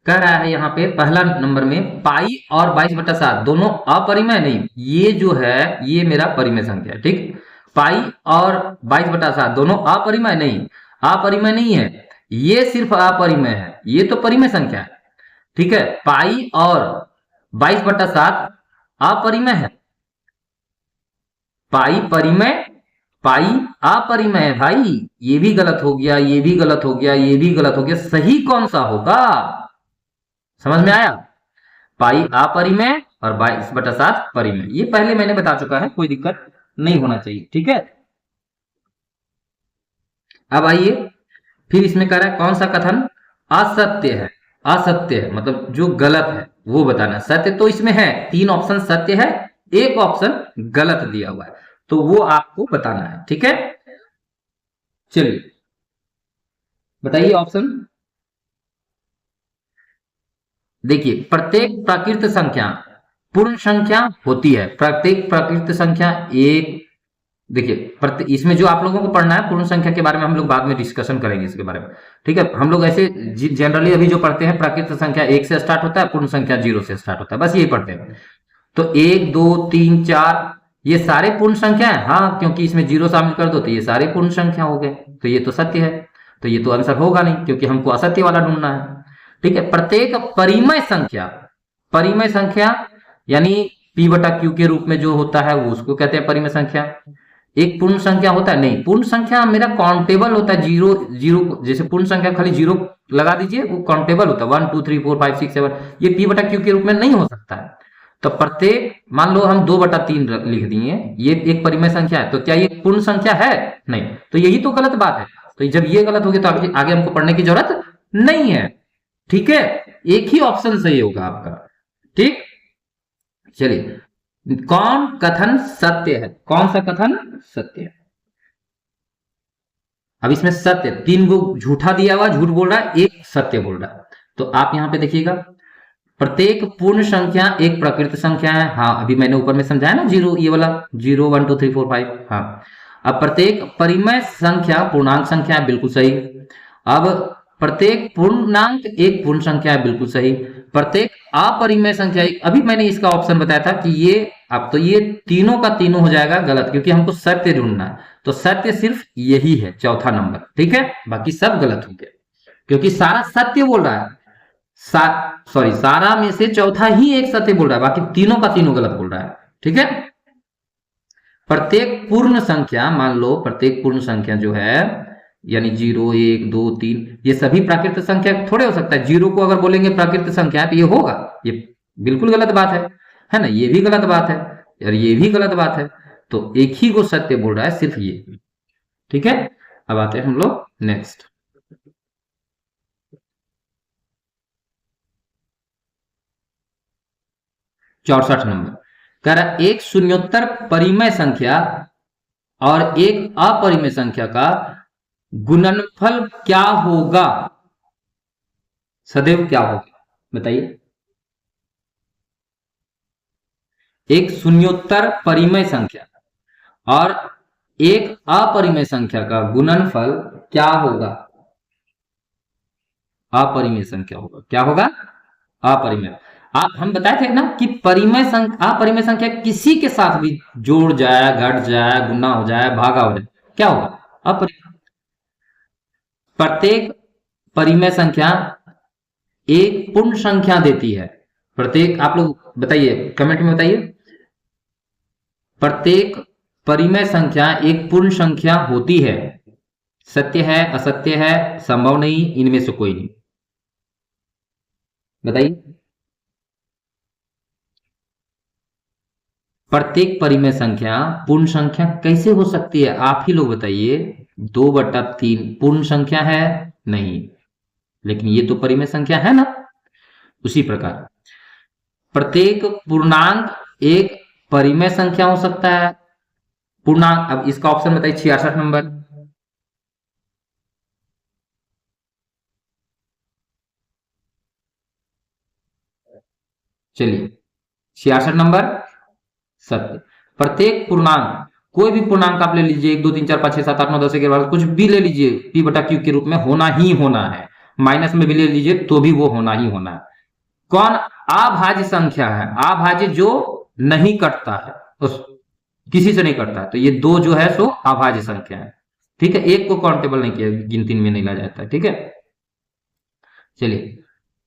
कह रहा है यहाँ पे पहला नंबर में पाई और 22/7 दोनों अपरिमेय नहीं, ये जो है ये मेरा परिमेय संख्या है। ठीक, पाई और 22/7 दोनों अपरिमेय नहीं, अपरिमेय नहीं है, ये सिर्फ अपरिमेय है, ये तो परिमेय संख्या है। ठीक है, पाई और 22/7 अपरिमेय है, पाई परिमेय, पाई अपरिमेय है भाई। ये भी गलत हो गया, ये भी गलत हो गया, ये भी गलत हो गया, सही कौन सा होगा? समझ में आया? पाई अपरिमेय और 22/7 परिमेय, ये पहले मैंने बता चुका है, कोई दिक्कत नहीं होना चाहिए। ठीक है, अब आइए फिर इसमें कह रहा है कौन सा कथन असत्य है? असत्य है मतलब जो गलत है वो बताना। सत्य तो इसमें है, 3 ऑप्शन सत्य है, एक ऑप्शन गलत दिया हुआ है, तो वो आपको बताना है। ठीक है, चलिए बताइए ऑप्शन। देखिए प्रत्येक प्राकृत संख्या पूर्ण संख्या होती है, प्रत्येक प्राकृत संख्या एक, देखिए इसमें जो आप लोगों को पढ़ना है पूर्ण संख्या के बारे में हम लोग बाद में डिस्कशन करेंगे इसके बारे में। ठीक है, हम लोग ऐसे जनरली अभी जो पढ़ते हैं प्राकृत संख्या 1 से स्टार्ट होता है, पूर्ण संख्या 0 से स्टार्ट होता है, बस यही पढ़ते हैं। तो 1 2 3 4 ये सारे पूर्ण संख्या है, हाँ क्योंकि इसमें 0 शामिल कर दो तो ये सारे पूर्ण संख्या हो गए, तो ये तो सत्य है, तो ये तो आंसर होगा नहीं क्योंकि हमको असत्य वाला ढूंढना है। ठीक है, प्रत्येक परिमेय संख्या, परिमेय संख्या यानी p/q के रूप में जो होता है वो उसको कहते हैं परिमेय संख्या। एक पूर्ण संख्या होता है, नहीं पूर्ण संख्या मेरा काउंटेबल होता है, जीरो जीरो जैसे पूर्ण संख्या खाली जीरो लगा दीजिए वो काउंटेबल होता है, 1 2 3 4 5 6 7, ये p/q के रूप में नहीं हो सकता है। तो प्रत्येक मान लो हम 2/3 लिख दिए, ये एक परिमेय संख्या है, तो क्या ये पूर्ण संख्या है? नहीं, तो यही तो गलत बात है। तो जब ये गलत होगी तो आगे हमको पढ़ने की जरूरत नहीं है। ठीक है, एक ही ऑप्शन सही होगा आपका। ठीक, चलिए कौन कथन सत्य है? कौन सा कथन सत्य है? अब इसमें सत्य 3 गो झूठा दिया हुआ, झूठ बोल रहा है, एक सत्य बोल रहा है। तो आप यहां पे देखिएगा प्रत्येक पूर्ण संख्या एक प्रकृत संख्या है, हाँ अभी मैंने ऊपर में समझाया ना, जीरो ये वाला 0 1 2 3 4 5, हाँ। अब प्रत्येक परिमेय संख्या पूर्णांक संख्या है, बिल्कुल सही। अब प्रत्येक पूर्णांक एक पूर्ण संख्या है, बिल्कुल सही। प्रत्येक अपरिमेय संख्या, अभी मैंने इसका ऑप्शन बताया था कि ये, अब तो ये तीनों का तीनों हो जाएगा गलत क्योंकि हमको सत्य ढूंढना है, तो सत्य सिर्फ यही है चौथा नंबर। ठीक है, बाकी सब गलत हो गया क्योंकि सारा सत्य बोल रहा है, सॉरी सारा में से चौथा ही एक सत्य बोल रहा है, बाकी तीनों का तीनों गलत बोल रहा है। ठीक है, प्रत्येक पूर्ण संख्या, मान लो प्रत्येक पूर्ण संख्या जो है यानी 0 1 2 3 ये सभी प्राकृत संख्या थोड़े हो सकता है, 0 को अगर बोलेंगे प्राकृत संख्या तो ये होगा, ये बिल्कुल गलत बात है ना, ये भी गलत बात है और ये भी गलत बात है, तो एक ही को सत्य बोल रहा है सिर्फ ये। ठीक है, अब आते हैं हम लोग नेक्स्ट। 64 नंबर कह रहा एक शून्योत्तर परिमेय संख्या और एक अपरिमेय संख्या का गुणनफल क्या होगा? सदैव क्या होगा बताइए? एक शून्योत्तर परिमेय संख्या और एक अपरिमेय संख्या का गुणनफल क्या होगा? अपरिमेय संख्या होगा, क्या होगा? अपरिमेय। आप हम बताए थे ना कि परिमेय संख्या, अपरिमेय संख्या किसी के साथ भी जोड़ जाए, घट जाए, गुना हो जाए, भागा हो जाए, क्या होगा? अपरिमेय। प्रत्येक परिमेय संख्या एक पूर्ण संख्या देती है। प्रत्येक, आप लोग बताइए, कमेंट में बताइए, प्रत्येक परिमेय संख्या एक पूर्ण संख्या होती है। सत्य है, असत्य है, संभव नहीं, इनमें से कोई नहीं, बताइए। प्रत्येक परिमेय संख्या पूर्ण संख्या कैसे हो सकती है, आप ही लोग बताइए। 2/3 पूर्ण संख्या है? नहीं, लेकिन ये तो परिमेय संख्या है ना। उसी प्रकार प्रत्येक पूर्णांक एक परिमेय संख्या हो सकता है। पूर्णांक, अब इसका ऑप्शन बताइए, 66 नंबर। चलिए, 66 नंबर सत्य। प्रत्येक पूर्णांक, कोई भी पूर्णांक आप ले लीजिए, 1 2 3 4 5 6 7 8 9 10 11 कुछ भी ले लीजिए, p/q के रूप में होना ही होना है। माइनस में भी ले लीजिए तो भी वो होना ही होना है। कौन अभाज्य संख्या है? अभाज्य जो नहीं कटता है, उस किसी से नहीं कटता है, तो ये दो जो है सो अभाज्य संख्या है। ठीक है, एक को काउंटेबल नहीं किया, गिनती में नहीं ला जाता है। ठीक है, चलिए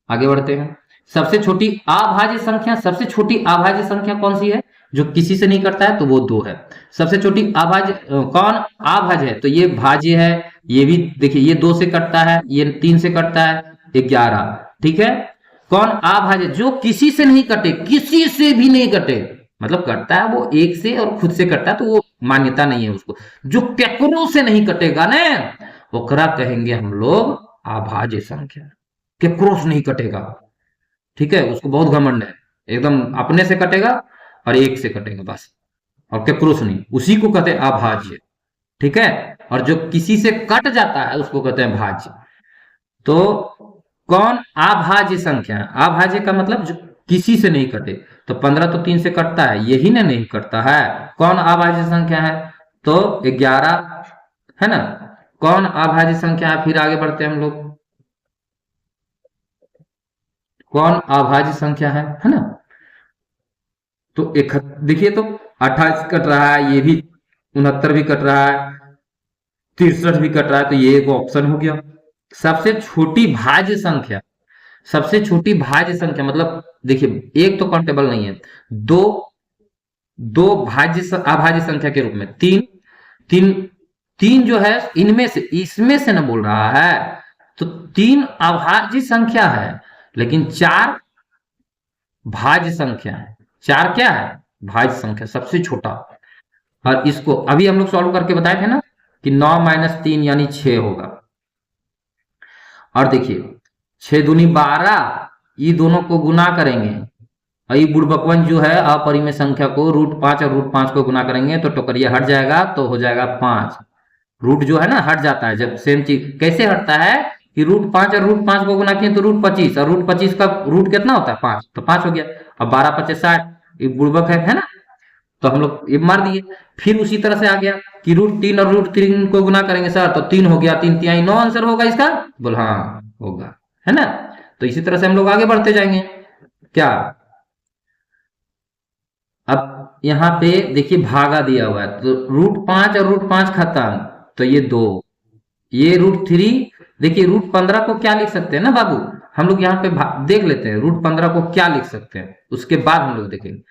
आगे बढ़ते हैं। सबसे छोटी अभाज्य संख्या, सबसे छोटी अभाज्य संख्या कौन सी है जो किसी से नहीं कटता है? तो वो 2 है। सबसे छोटी अभाज्य कौन अभाज्य है? तो ये भाज्य है। ये भी देखिए, ये 2 से कटता है, ये 3 से कटता है, 11। ठीक है, कौन अभाज्य? जो किसी से नहीं कटे, किसी से भी नहीं कटे, मतलब कटता है वो एक से और खुद से कटता है तो वो मान्यता नहीं है उसको। जो केकरों से नहीं कटेगा ना, ओकरा कहेंगे हम लोग अभाज्य संख्या। केकरों से नहीं कटेगा, ठीक है, उसको बहुत घमंड है, एकदम अपने से कटेगा और एक से कटेगा बस, और केकरों से नहीं, उसी को कहते हैं अभाज्य। ठीक है, और जो किसी से कट जाता है उसको कहते हैं भाज्य। तो कौन अभाज्य संख्या है? अभाज्य का मतलब जो किसी से नहीं कटे। तो 15 तो 3 से कटता है, यही ना नहीं कटता है। कौन अभाज्य संख्या है? तो 11 है ना। कौन अभाज्य संख्या है? फिर आगे बढ़ते हैं हम लोग। कौन अभाज्य संख्या है ना। तो एक देखिए, तो 28 कट रहा है, ये भी 69 भी कट रहा है, 63 भी कट रहा है, तो ये एक ऑप्शन हो गया। सबसे छोटी भाज्य संख्या, सबसे छोटी भाज्य संख्या मतलब देखिए, एक तो काउंटेबल नहीं है, दो, दो अभाज्य संख्या के रूप में, तीन, तीन, तीन जो है इनमें से, इसमें से ना बोल रहा है, तो 3 अभाज्य संख्या है, लेकिन 4 भाज्य संख्या है। 4 क्या है? भाज्य संख्या, सबसे छोटा। और इसको अभी हम लोग सॉल्व करके बताए थे ना कि 9 - 3 यानी 6 होगा। और देखिए, 6 दूनी 12, ये दोनों को गुना करेंगे, और ये बुड़बकवन जो है अपरिमेय संख्या को √5 और √5 को गुना करेंगे तो टोकरिया हट जाएगा, तो हो जाएगा 5। रूट जो है ना हट जाता है, जब सेम चीज कैसे हटता है कि √5 और √5 को गुना किए तो √25, और √25 का रूट कितना होता है? 5, तो 5 हो गया। अब 12 × 5 = 60, ये बुड़बक है ना, तो हम लोग ये मार दिए। फिर उसी तरह से आ गया कि √3 और √3 को गुना करेंगे सर, तो 3 हो गया, 3 × 3 = 9 आंसर होगा इसका। बोल हाँ होगा, है ना। तो इसी तरह से हम लोग आगे बढ़ते जाएंगे। क्या, अब यहाँ पे देखिए भागा दिया हुआ है, तो √5 और √5 खत्म, तो ये 2, ये √3, देखिए √15 को क्या लिख सकते हैं ना बाबू, हम लोग यहाँ पे देख लेते हैं √15 को क्या लिख सकते हैं, उसके बाद हम लोग देखेंगे।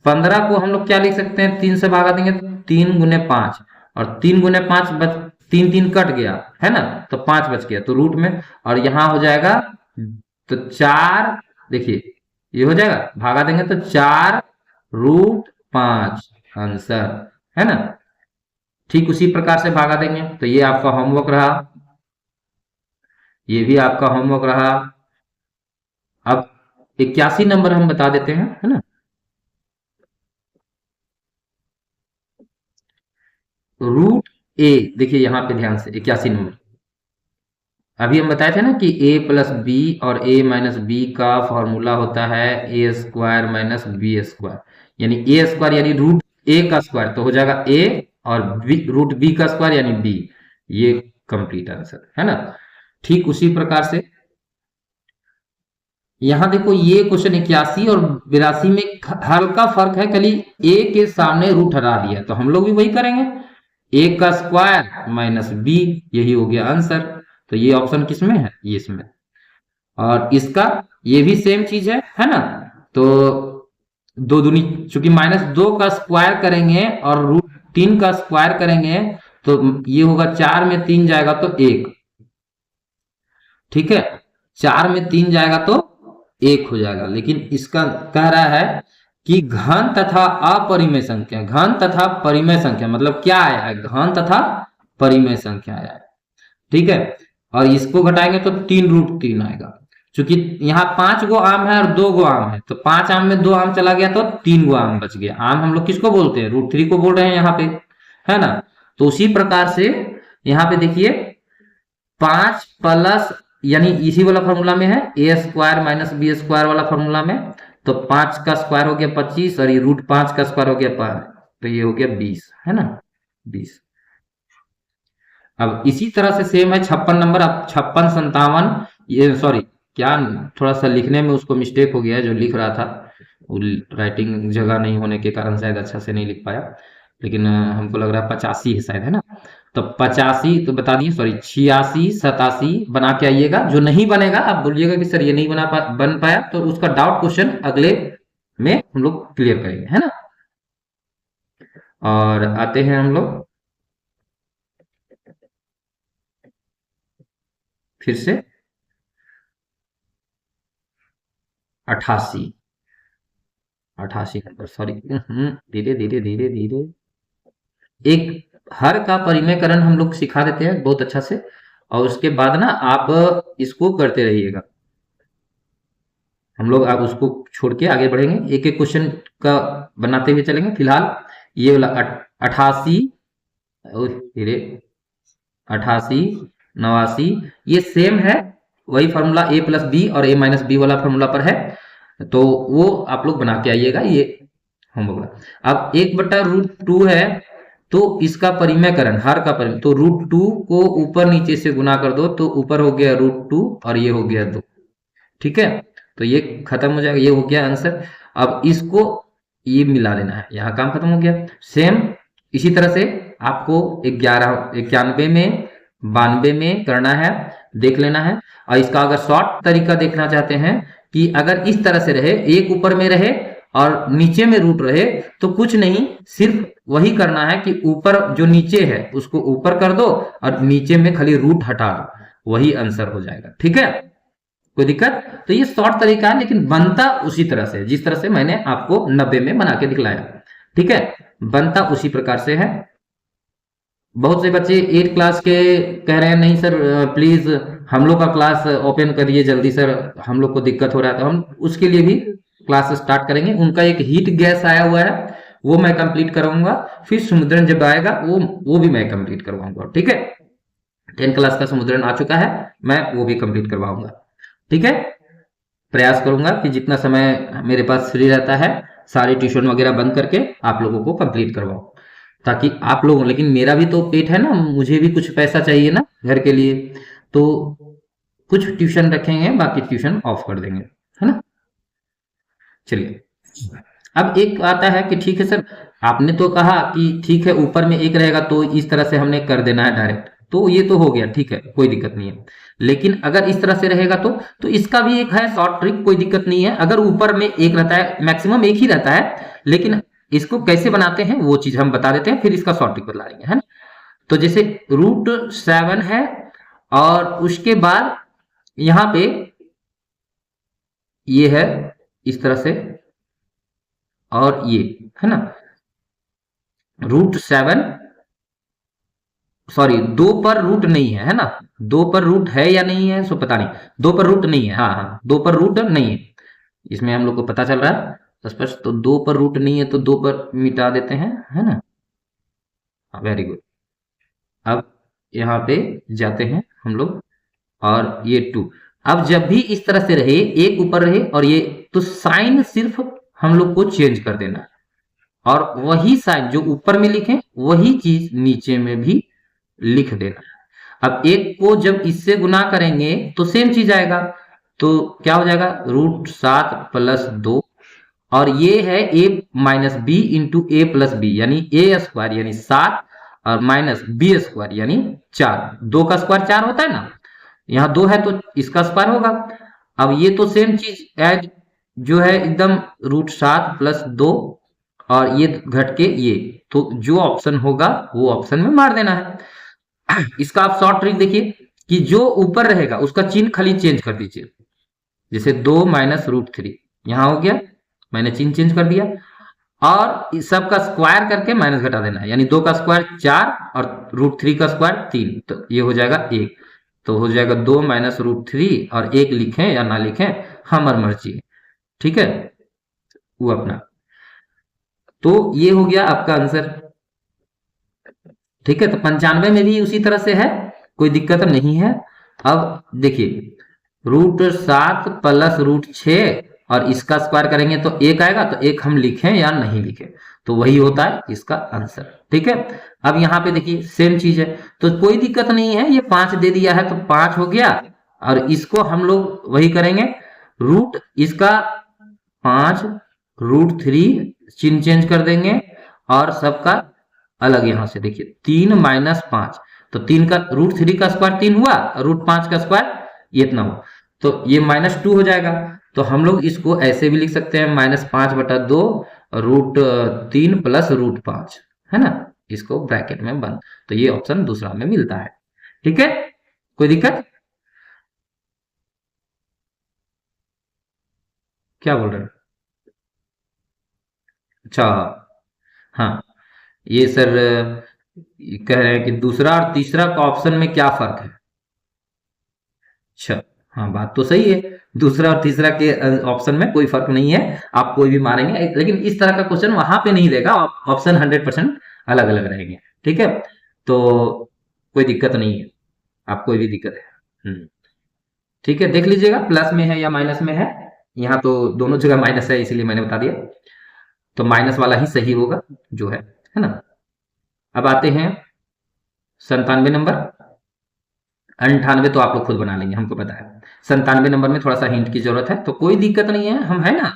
15 को हम लोग क्या लिख सकते हैं? 3 से भागा देंगे, 3 × 5, और 3 × 5 3 3 कट गया है ना, तो 5 बच गया, तो रूट में, और यहाँ हो जाएगा तो 4, देखिए ये हो जाएगा, भागा देंगे तो 4 √5 आंसर, है ना। ठीक उसी प्रकार से भागा देंगे, तो ये आपका होमवर्क रहा, ये भी आपका होमवर्क रहा। अब 81 नंबर हम बता देते हैं, है ना। √a, देखिए यहां पे ध्यान से 81 नंबर, अभी हम बताए थे ना कि a + b और a - b का फॉर्मूला होता है a² - b², यानी a² यानी √a का स्क्वायर, तो हो जाएगा a, और √b का स्क्वायर यानी b, ये कंप्लीट आंसर है ना। ठीक उसी प्रकार से यहां देखो, ये क्वेश्चन 81 और 82 में हल्का फर्क है, खाली a के सामने रूट हटा दिया, तो हम लोग भी वही करेंगे, a² - b, यही हो गया आंसर। तो ये ऑप्शन किस में है, ये इसमें। और इसका ये भी सेम चीज है ना। तो दो दूनी, चूंकि -2 का स्क्वायर करेंगे और √3 का स्क्वायर करेंगे तो ये होगा 4 में 3 जाएगा तो 1, ठीक है। 4 में 3 जाएगा तो 1 हो जाएगा। लेकिन इसका कह रहा है कि घन तथा अपरिमेय संख्या, घन तथा परिमेय संख्या मतलब क्या आया है, घन तथा परिमेय संख्या आया है, ठीक है। और इसको घटाएंगे तो 3√3 आएगा। चूंकि यहाँ 5 गो आम है और 2 गो आम है, तो 5 आम में 2 आम चला गया तो 3 गो आम बच गया। आम हम लोग किसको बोलते हैं, √3 को बोल रहे हैं यहाँ पे, है ना। तो उसी प्रकार से यहाँ पे देखिए 5 प्लस, यानी इसी वाला फॉर्मूला में है a² - b² वाला फॉर्मूला में, तो 5 का स्क्वायर हो गया 25 और ये √5 का स्क्वायर हो गया 5, तो ये हो गया 20, है ना, 20। अब इसी तरह से सेम है 56 नंबर। अब 56, 57, ये सॉरी क्या, थोड़ा सा लिखने में उसको मिस्टेक हो गया है, जो लिख रहा था वो राइटिंग जगह नहीं होने के कारण शायद अच्छा से नहीं लिख पाया। लेकिन हमको लग रहा है 85 है शायद, है ना। तो 85 तो बता दिए, सॉरी 86, 87 बना के आइएगा। जो नहीं बनेगा आप बोलिएगा कि सर ये नहीं बन पाया, तो उसका डाउट क्वेश्चन अगले में हम लोग क्लियर करेंगे, है ना। और आते हैं हम लोग फिर से 88 नंबर, सॉरी धीरे धीरे धीरे धीरे। एक हर का परिमेयकरण हम लोग सिखा देते हैं बहुत अच्छा से, और उसके बाद ना आप इसको करते रहिएगा। हम लोग आप उसको छोड़ के आगे बढ़ेंगे, एक एक क्वेश्चन का बनाते हुए चलेंगे। फिलहाल ये वाला 88, धीरे 88, 89 ये सेम है, वही फॉर्मूला a+b और a-b वाला फॉर्मूला पर है, तो वो आप लोग बना के आइएगा। ये हम लोग अब 1/√2 है, तो इसका परिमेयकरण, हर का परिमेय, तो √2 को ऊपर नीचे से गुना कर दो, तो ऊपर हो गया √2 और ये हो गया 2, ठीक है। तो ये खत्म हो जाएगा, ये हो गया आंसर। अब इसको ये मिला देना है, यहाँ काम खत्म हो गया। सेम इसी तरह से आपको 91 में, 92 में करना है, देख लेना है। और इसका अगर शॉर्ट तरीका देखना चाहते हैं कि अगर इस तरह से रहे, एक ऊपर में रहे और नीचे में रूट रहे, तो कुछ नहीं, सिर्फ वही करना है कि ऊपर जो नीचे है उसको ऊपर कर दो और नीचे में खाली रूट हटा दो, वही आंसर हो जाएगा, ठीक है। कोई दिक्कत? तो ये शॉर्ट तरीका है, लेकिन बनता उसी तरह से जिस तरह से मैंने आपको 90 में बना के दिखलाया, ठीक है। बनता उसी प्रकार से है। बहुत से बच्चे 8 क्लास के कह रहे हैं नहीं सर प्लीज हम लोग का क्लास ओपन करिए जल्दी सर, हम लोग को दिक्कत हो रहा है। तो हम उसके लिए भी क्लास स्टार्ट करेंगे। उनका एक हीट गैस आया हुआ है, वो मैं कंप्लीट कराऊंगा। फिर समुद्रन जब आएगा वो भी मैं कंप्लीट करवाऊंगा, ठीक है। 10 क्लास का समुद्रन आ चुका है, मैं वो भी कंप्लीट करवाऊंगा, ठीक है। प्रयास करूंगा कि जितना समय मेरे पास फ्री रहता है सारी ट्यूशन वगैरह बंद करके आप लोगों को कंप्लीट करवाऊं, ताकि आप लोग, लेकिन मेरा भी तो पेट है ना, मुझे भी कुछ पैसा चाहिए ना घर के लिए, तो कुछ ट्यूशन रखेंगे, बाकी ट्यूशन ऑफ कर देंगे, है ना। चलिए अब एक आता है कि ठीक है सर आपने तो कहा कि ठीक है ऊपर में एक रहेगा तो इस तरह से हमने कर देना है डायरेक्ट, तो ये तो हो गया, ठीक है, कोई दिक्कत नहीं है। लेकिन अगर इस तरह से रहेगा तो इसका भी एक है शॉर्ट ट्रिक, कोई दिक्कत नहीं है। अगर ऊपर में एक रहता है, मैक्सिमम एक ही रहता है, लेकिन इसको कैसे बनाते हैं वो चीज हम बता देते हैं, फिर इसका शॉर्ट ट्रिक बता देंगे, है ना। तो जैसे √7 है और उसके बाद यहां पे ये है इस तरह से, और ये है ना √7, सॉरी 2 पर रूट नहीं है ना, 2 पर रूट है या नहीं है सो पता नहीं, 2 पर रूट नहीं है, हाँ 2 पर रूट नहीं है, इसमें हम लोग को पता चल रहा है स्पष्ट। तो 2 पर रूट नहीं है तो 2 पर मिटा देते हैं, है ना, वेरी गुड। अब यहाँ पे जाते हैं हम लोग, और ये 2, अब जब भी इस तरह से रहे, एक ऊपर रहे और ये, तो साइन सिर्फ हम लोग को चेंज कर देना है, और वही साइन जो ऊपर में लिखे वही चीज नीचे में भी लिख देना है। अब एक को जब इससे गुना करेंगे तो सेम चीज आएगा, तो क्या हो जाएगा √7 + 2, और ये है a - b इंटू a+b यानी a² यानी 7 और -b² यानी 4, 2 का स्क्वायर 4 होता है ना, यहाँ 2 है तो इसका स्क्वायर होगा। अब ये तो सेम चीज एज जो है एकदम √7 + 2 और ये घट के ये, तो जो ऑप्शन होगा वो ऑप्शन में मार देना है। इसका आप शॉर्ट ट्रिक देखिए कि जो ऊपर रहेगा उसका चिन्ह खाली चेंज कर दीजिए। जैसे 2 - √3 यहाँ हो गया, मैंने चिन्ह चेंज कर दिया, और इस सब का स्क्वायर करके माइनस घटा देना है, यानी 2 का स्क्वायर 4 और √3 का स्क्वायर 3, तो ये हो जाएगा 1। तो हो जाएगा 2 - √3 और 1 लिखें या ना लिखें हमारी मर्जी है, ठीक है, वो अपना। तो ये हो गया आपका आंसर, ठीक है। तो 95 में भी उसी तरह से है, कोई दिक्कत नहीं है। अब देखिए √7 + √6 और इसका स्क्वायर करेंगे तो 1 आएगा, तो 1 हम लिखें या नहीं लिखें, तो वही होता है इसका आंसर, ठीक है। अब यहाँ पे देखिए सेम चीज है, तो कोई दिक्कत नहीं है, ये 5 दे दिया है तो 5 हो गया, और इसको हम लोग वही करेंगे, रूट इसका 5 √3 चिन्ह चेंज कर देंगे, और सबका अलग यहाँ से देखिए 3 - 5, तो 3 का √3 का स्क्वायर 3 हुआ, √5 का स्क्वायर ये इतना हुआ, तो ये -2 हो जाएगा। तो हम लोग इसको ऐसे भी लिख सकते हैं -5/2 √3 + √5, है ना, इसको ब्रैकेट में बंद। तो ये ऑप्शन दूसरा में मिलता है, ठीक है, कोई दिक्कत? क्या बोल रहे हैं? अच्छा, हाँ, ये सर ये कह रहे हैं कि दूसरा और तीसरा का ऑप्शन में क्या फर्क है। अच्छा, हाँ, बात तो सही है, दूसरा और तीसरा के ऑप्शन में कोई फर्क नहीं है, आप कोई भी मारेंगे, लेकिन इस तरह का क्वेश्चन वहां पे नहीं देगा, ऑप्शन 100% अलग अलग रहेंगे, ठीक है। तो कोई दिक्कत नहीं है, आप कोई भी दिक्कत है, ठीक है, देख लीजिएगा प्लस में है या माइनस में है, यहाँ तो दोनों जगह माइनस है इसीलिए मैंने बता दिया, तो माइनस वाला ही सही होगा जो है ना। अब आते हैं 97 नंबर। 98 तो आप लोग खुद बना लेंगे, हमको पता है। 97 नंबर में थोड़ा सा हिंट की जरूरत है, तो कोई दिक्कत नहीं है, हम है ना।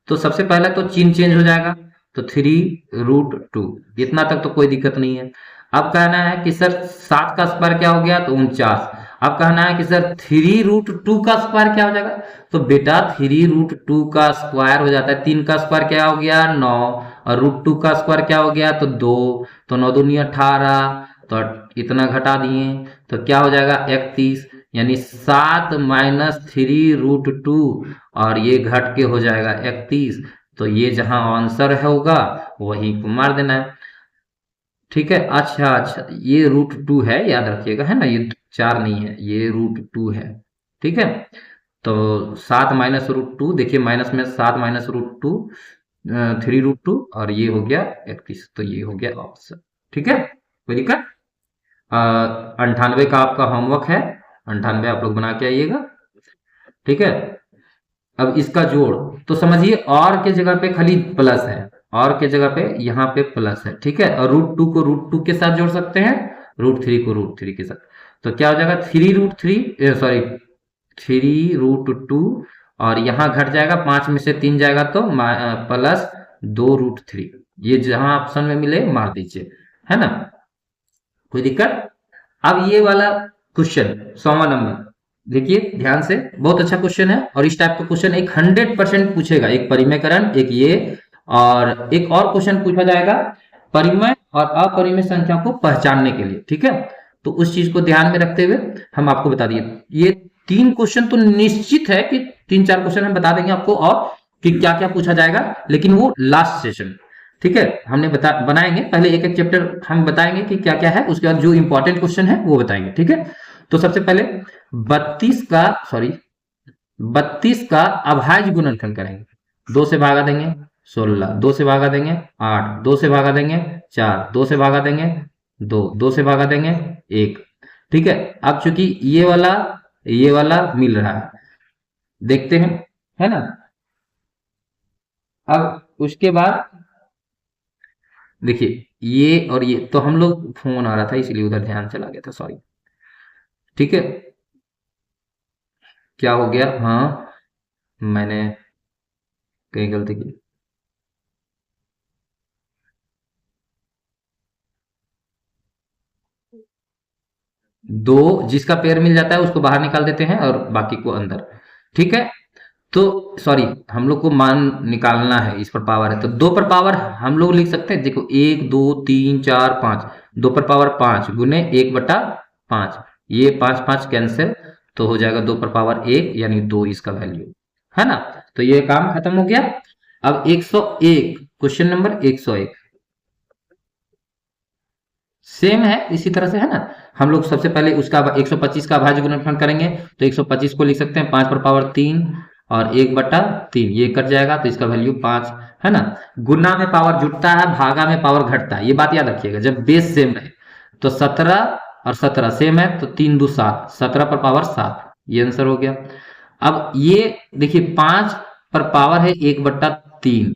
तो सबसे पहले तो चिन्ह चेंज हो जाएगा, तो 3√2, इतना तक तो कोई दिक्कत नहीं है। अब कहना है कि सर 7 का स्क्वायर क्या हो गया, तो 49। अब कहना है कि सर 3√2 का स्क्वायर क्या हो जाएगा, तो बेटा 3√2 का स्क्वायर हो जाता है, 3 का स्क्वायर क्या हो गया 9, और √2 का स्क्वायर क्या हो गया तो 2, तो 9 दूनी 18, तो इतना घटा दिए, तो क्या हो जाएगा 31, यानी 7 - 3√2, और ये घट के हो जाएगा 31, तो ये जहां आंसर होगा वही को मार देना है, ठीक है। अच्छा अच्छा, ये √2 है, याद रखिएगा, है ना, ये 4 नहीं है, ये √2 है, ठीक है। तो 7 - √2, देखिए माइनस में 7 - √2, 3√2, और ये हो गया 31, तो ये हो गया ऑप्शन, ठीक है, कोई दिक्कत? 98 का आपका होमवर्क है, 98 आप लोग बना के आइएगा, ठीक है। अब इसका जोड़ तो समझिए, और के जगह पे खाली प्लस है, और के जगह पे यहाँ पे प्लस है, ठीक है, और √2 को √2 के साथ जोड़ सकते हैं, √3 को √3 के साथ, तो क्या हो जाएगा 3√3, सॉरी 3√2, और यहाँ घट जाएगा, 5 में से 3 जाएगा तो +2√3, ये जहां ऑप्शन में मिले मार दीजिए, है ना, कोई दिक्कत? अब ये वाला क्वेश्चन 100वां नंबर, देखिए ध्यान से, बहुत अच्छा क्वेश्चन है, और इस टाइप का क्वेश्चन एक 100% पूछेगा, एक परिमेयकरण, एक ये, और एक और क्वेश्चन पूछा जाएगा परिमेय और अपरिमेय संख्या को पहचानने के लिए, ठीक है। तो उस चीज को ध्यान में रखते हुए हम आपको बता दिए, ये 3 क्वेश्चन तो निश्चित है कि 3-4 क्वेश्चन हम बता देंगे आपको, और कि क्या क्या पूछा जाएगा, लेकिन वो लास्ट सेशन, ठीक है, हमने बनाएंगे पहले एक एक चैप्टर हम बताएंगे कि क्या क्या है, उसके बाद जो इंपॉर्टेंट क्वेश्चन है वो बताएंगे, ठीक है। तो सबसे पहले 32 का अभाज्य गुणनखंड करेंगे, 2 से भागा देंगे 16, 2 से भागा देंगे 8, 2 से भागा देंगे 4, 2 से भागा देंगे 2, 2 से भागा देंगे 1, ठीक है। अब चूंकि ये वाला मिल रहा है, देखते हैं, है ना। अब उसके बाद देखिए ये और ये, तो हम लोग फोन आ रहा था इसलिए उधर ध्यान चला गया था, सॉरी, ठीक है। क्या हो गया, हाँ, मैंने कहीं गलती की, दो जिसका पेयर मिल जाता है उसको बाहर निकाल देते हैं और बाकी को अंदर। ठीक है, तो सॉरी, हम लोग को मान निकालना है, इस पर पावर है तो दो पर पावर हम लोग लिख सकते हैं। देखो 1 2 3 4 5, दो पर पावर 5 गुने 1/5, ये 5 5 कैंसिल, तो हो जाएगा 2 पर पावर 1 यानी 2 इसका वैल्यू, है ना। तो ये काम खत्म हो गया। अब 101, क्वेश्चन नंबर 101 सेम है इसी तरह से, है ना। हम लोग सबसे पहले उसका 125 का अभाज्य गुणनफल करेंगे, तो 125 को लिख सकते हैं 5 पर पावर 3 और 1/3, ये कट जाएगा तो इसका वैल्यू 5, है ना। गुना में पावर जुटता है, भागा में पावर घटता है, ये बात याद रखिएगा। जब बेस सेम रहे तो 17 और 17 सेम है तो 3 2 7, 17 पर पावर 7, ये आंसर हो गया। अब ये देखिए 5 पर पावर है 1/3,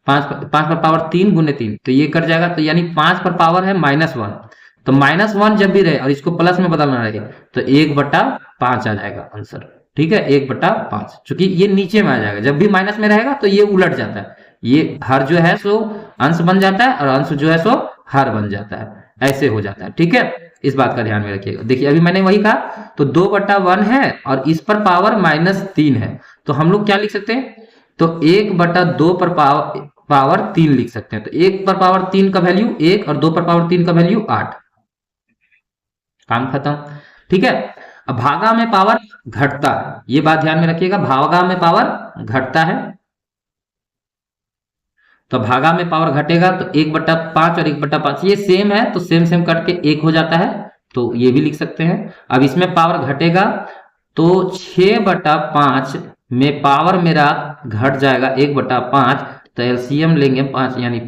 5 पर पावर 3 गुने 3, तो ये कट जाएगा, तो यानी 5 पर पावर है -1, तो -1 जब भी रहे और इसको प्लस में बदलना रहे तो 1/5 आ जाएगा आंसर। ठीक है, 1/5, चूंकि ये नीचे में आ जाएगा, जब भी माइनस में रहेगा तो ये उलट जाता है, ये हर जो है सो अंश बन जाता है और अंश जो है सो हर बन जाता है, ऐसे हो जाता है। ठीक है, इस बात का ध्यान में रखिएगा। देखिए अभी मैंने वही कहा, तो 2/1 है और इस पर पावर -3 है, तो हम लोग क्या लिख सकते हैं, तो 1/2 पर पावर 3 लिख सकते हैं। तो 1 पर पावर 3 का वैल्यू 1 और 2 पर पावर 3 का वैल्यू 8, काम खत्म। ठीक है, अब भागा में पावर घटता है, ये बात ध्यान में रखिएगा, भागा में पावर घटता है, तो भागा में पावर घटेगा तो 1/5 और 1/5 ये सेम है, तो सेम सेम कट के 1 हो जाता है, तो ये भी लिख सकते हैं। अब इसमें पावर घटेगा तो 6/5 में पावर मेरा घट जाएगा 1/5, तो एलसीएम लेंगे 5, यानी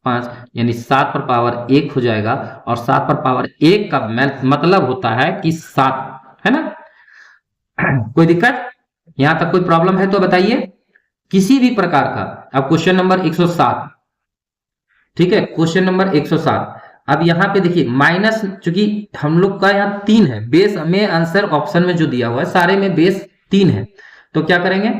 5 यानी 7 पर पावर 1 हो जाएगा, और 7 पर पावर 1 का मतलब होता है कि 7, है ना। कोई दिक्कत, यहां तक कोई प्रॉब्लम है तो बताइए, किसी भी प्रकार का। अब क्वेश्चन नंबर 107, ठीक है, क्वेश्चन नंबर 107। अब यहाँ पे देखिए माइनस, चूंकि हम लोग का यहाँ 3 है बेस में, आंसर ऑप्शन में जो दिया हुआ है सारे में बेस 3 है, तो क्या करेंगे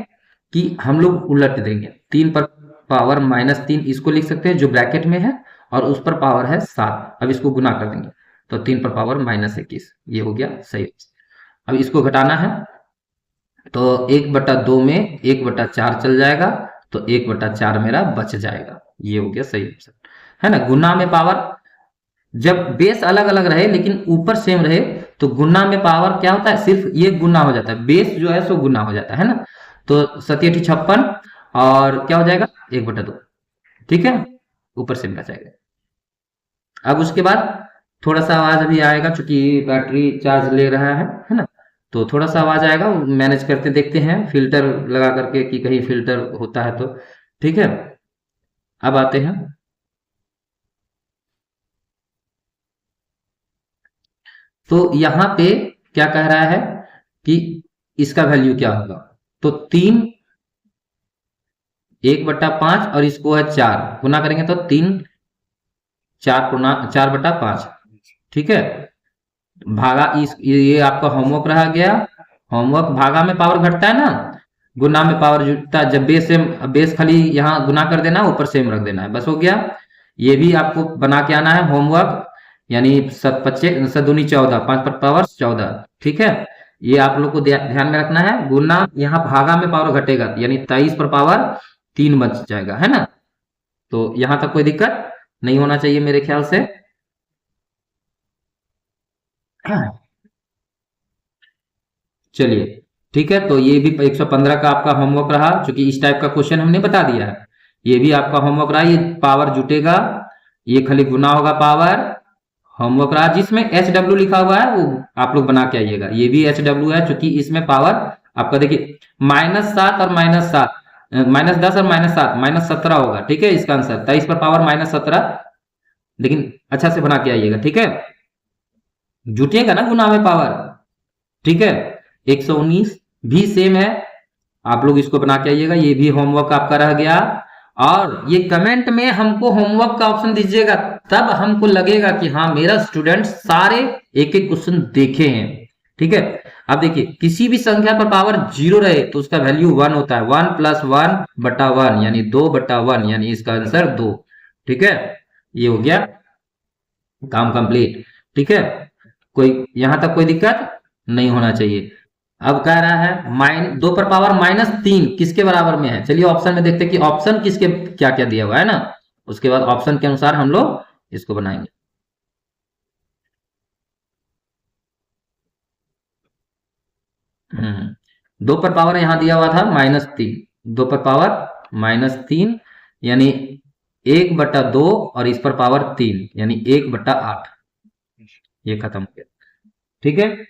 कि हम लोग उलट देंगे, 3 पर पावर -3 इसको लिख सकते हैं जो ब्रैकेट में है, और उस पर पावर है 7, अब इसको गुना कर देंगे तो 3 पर पावर -21, ये हो गया सही। अब इसको घटाना है तो 1/2 में 1/4 चल जाएगा, तो 1/4 मेरा बच जाएगा, ये हो गया सही आंसर, है ना। गुना में पावर जब बेस अलग अलग रहे लेकिन ऊपर सेम रहे तो गुना में पावर क्या होता है, सिर्फ ये गुना हो जाता है, बेस जो है सो गुना हो जाता है ना। तो 7 56 और क्या हो जाएगा 1/2, ठीक है, ऊपर सेम का जाएगा। अब उसके बाद थोड़ा सा आवाज अभी आएगा क्योंकि बैटरी चार्ज ले रहा है ना, तो थोड़ा सा आवाज आएगा, मैनेज करते देखते हैं फिल्टर लगा करके कि कहीं फिल्टर होता है तो। ठीक है, अब आते हैं, तो यहां पे क्या कह रहा है कि इसका वैल्यू क्या होगा, तो 3 1/5 और इसको है 4, गुना करेंगे तो 3 4/5, ठीक है। भागा इस ये आपका होमवर्क रहा गया, होमवर्क, भागा में पावर घटता है ना, गुना में पावर जुटता है, जब बेस सेम, बेस खाली यहाँ गुना कर देना, ऊपर सेम रख देना है, बस हो गया। ये भी आपको बना के आना है होमवर्क, यानी 7×5 = 14, 5 पर पावर 14, ठीक है। ये आप लोग को ध्यान में रखना है, गुना यहाँ भागा में पावर घटेगा यानी 23 पर पावर 3 बच जाएगा, है ना। तो यहां तक कोई दिक्कत नहीं होना चाहिए मेरे ख्याल से। चलिए ठीक है, तो ये भी 115 का आपका होमवर्क रहा, क्योंकि इस टाइप का क्वेश्चन हमने बता दिया है, ये भी आपका होमवर्क रहा। ये पावर जुटेगा, ये खाली गुना होगा पावर, होमवर्क रहा। जिसमें HW लिखा हुआ है वो आप लोग बना के आइएगा, ये भी HW है, क्योंकि इसमें पावर आपका देखिए -7 और -7, -10 और -7, -17 होगा, ठीक है। इसका आंसर 23 पर पावर -17, लेकिन अच्छा से बना के आइएगा, ठीक है, जुटेगा ना गुना में पावर, ठीक है। 119 भी सेम है, आप लोग इसको बना के आइएगा, ये भी होमवर्क आपका रह गया। और ये कमेंट में हमको होमवर्क का ऑप्शन दीजिएगा, तब हमको लगेगा कि हाँ मेरा स्टूडेंट सारे एक एक क्वेश्चन देखे हैं, ठीक है। अब देखिए किसी भी संख्या पर पावर 0 रहे तो उसका वैल्यू 1 होता है, 1 + 1/1 यानी 2/1, यानी इसका आंसर 2, ठीक है। ये हो गया काम कंप्लीट, ठीक है। कोई यहां तक कोई दिक्कत नहीं होना चाहिए। अब कह रहा है 2 पर पावर -3 किसके बराबर में है? चलिए ऑप्शन में देखते हैं कि ऑप्शन किसके क्या क्या दिया हुआ है ना, उसके बाद ऑप्शन के अनुसार हम लोग इसको बनाएंगे। दो पर पावर यहां दिया हुआ था -3, 2 पर पावर -3 यानी 1/2 और इस पर पावर 3 यानी 1/8। ये खत्म हो गया, ठीक है।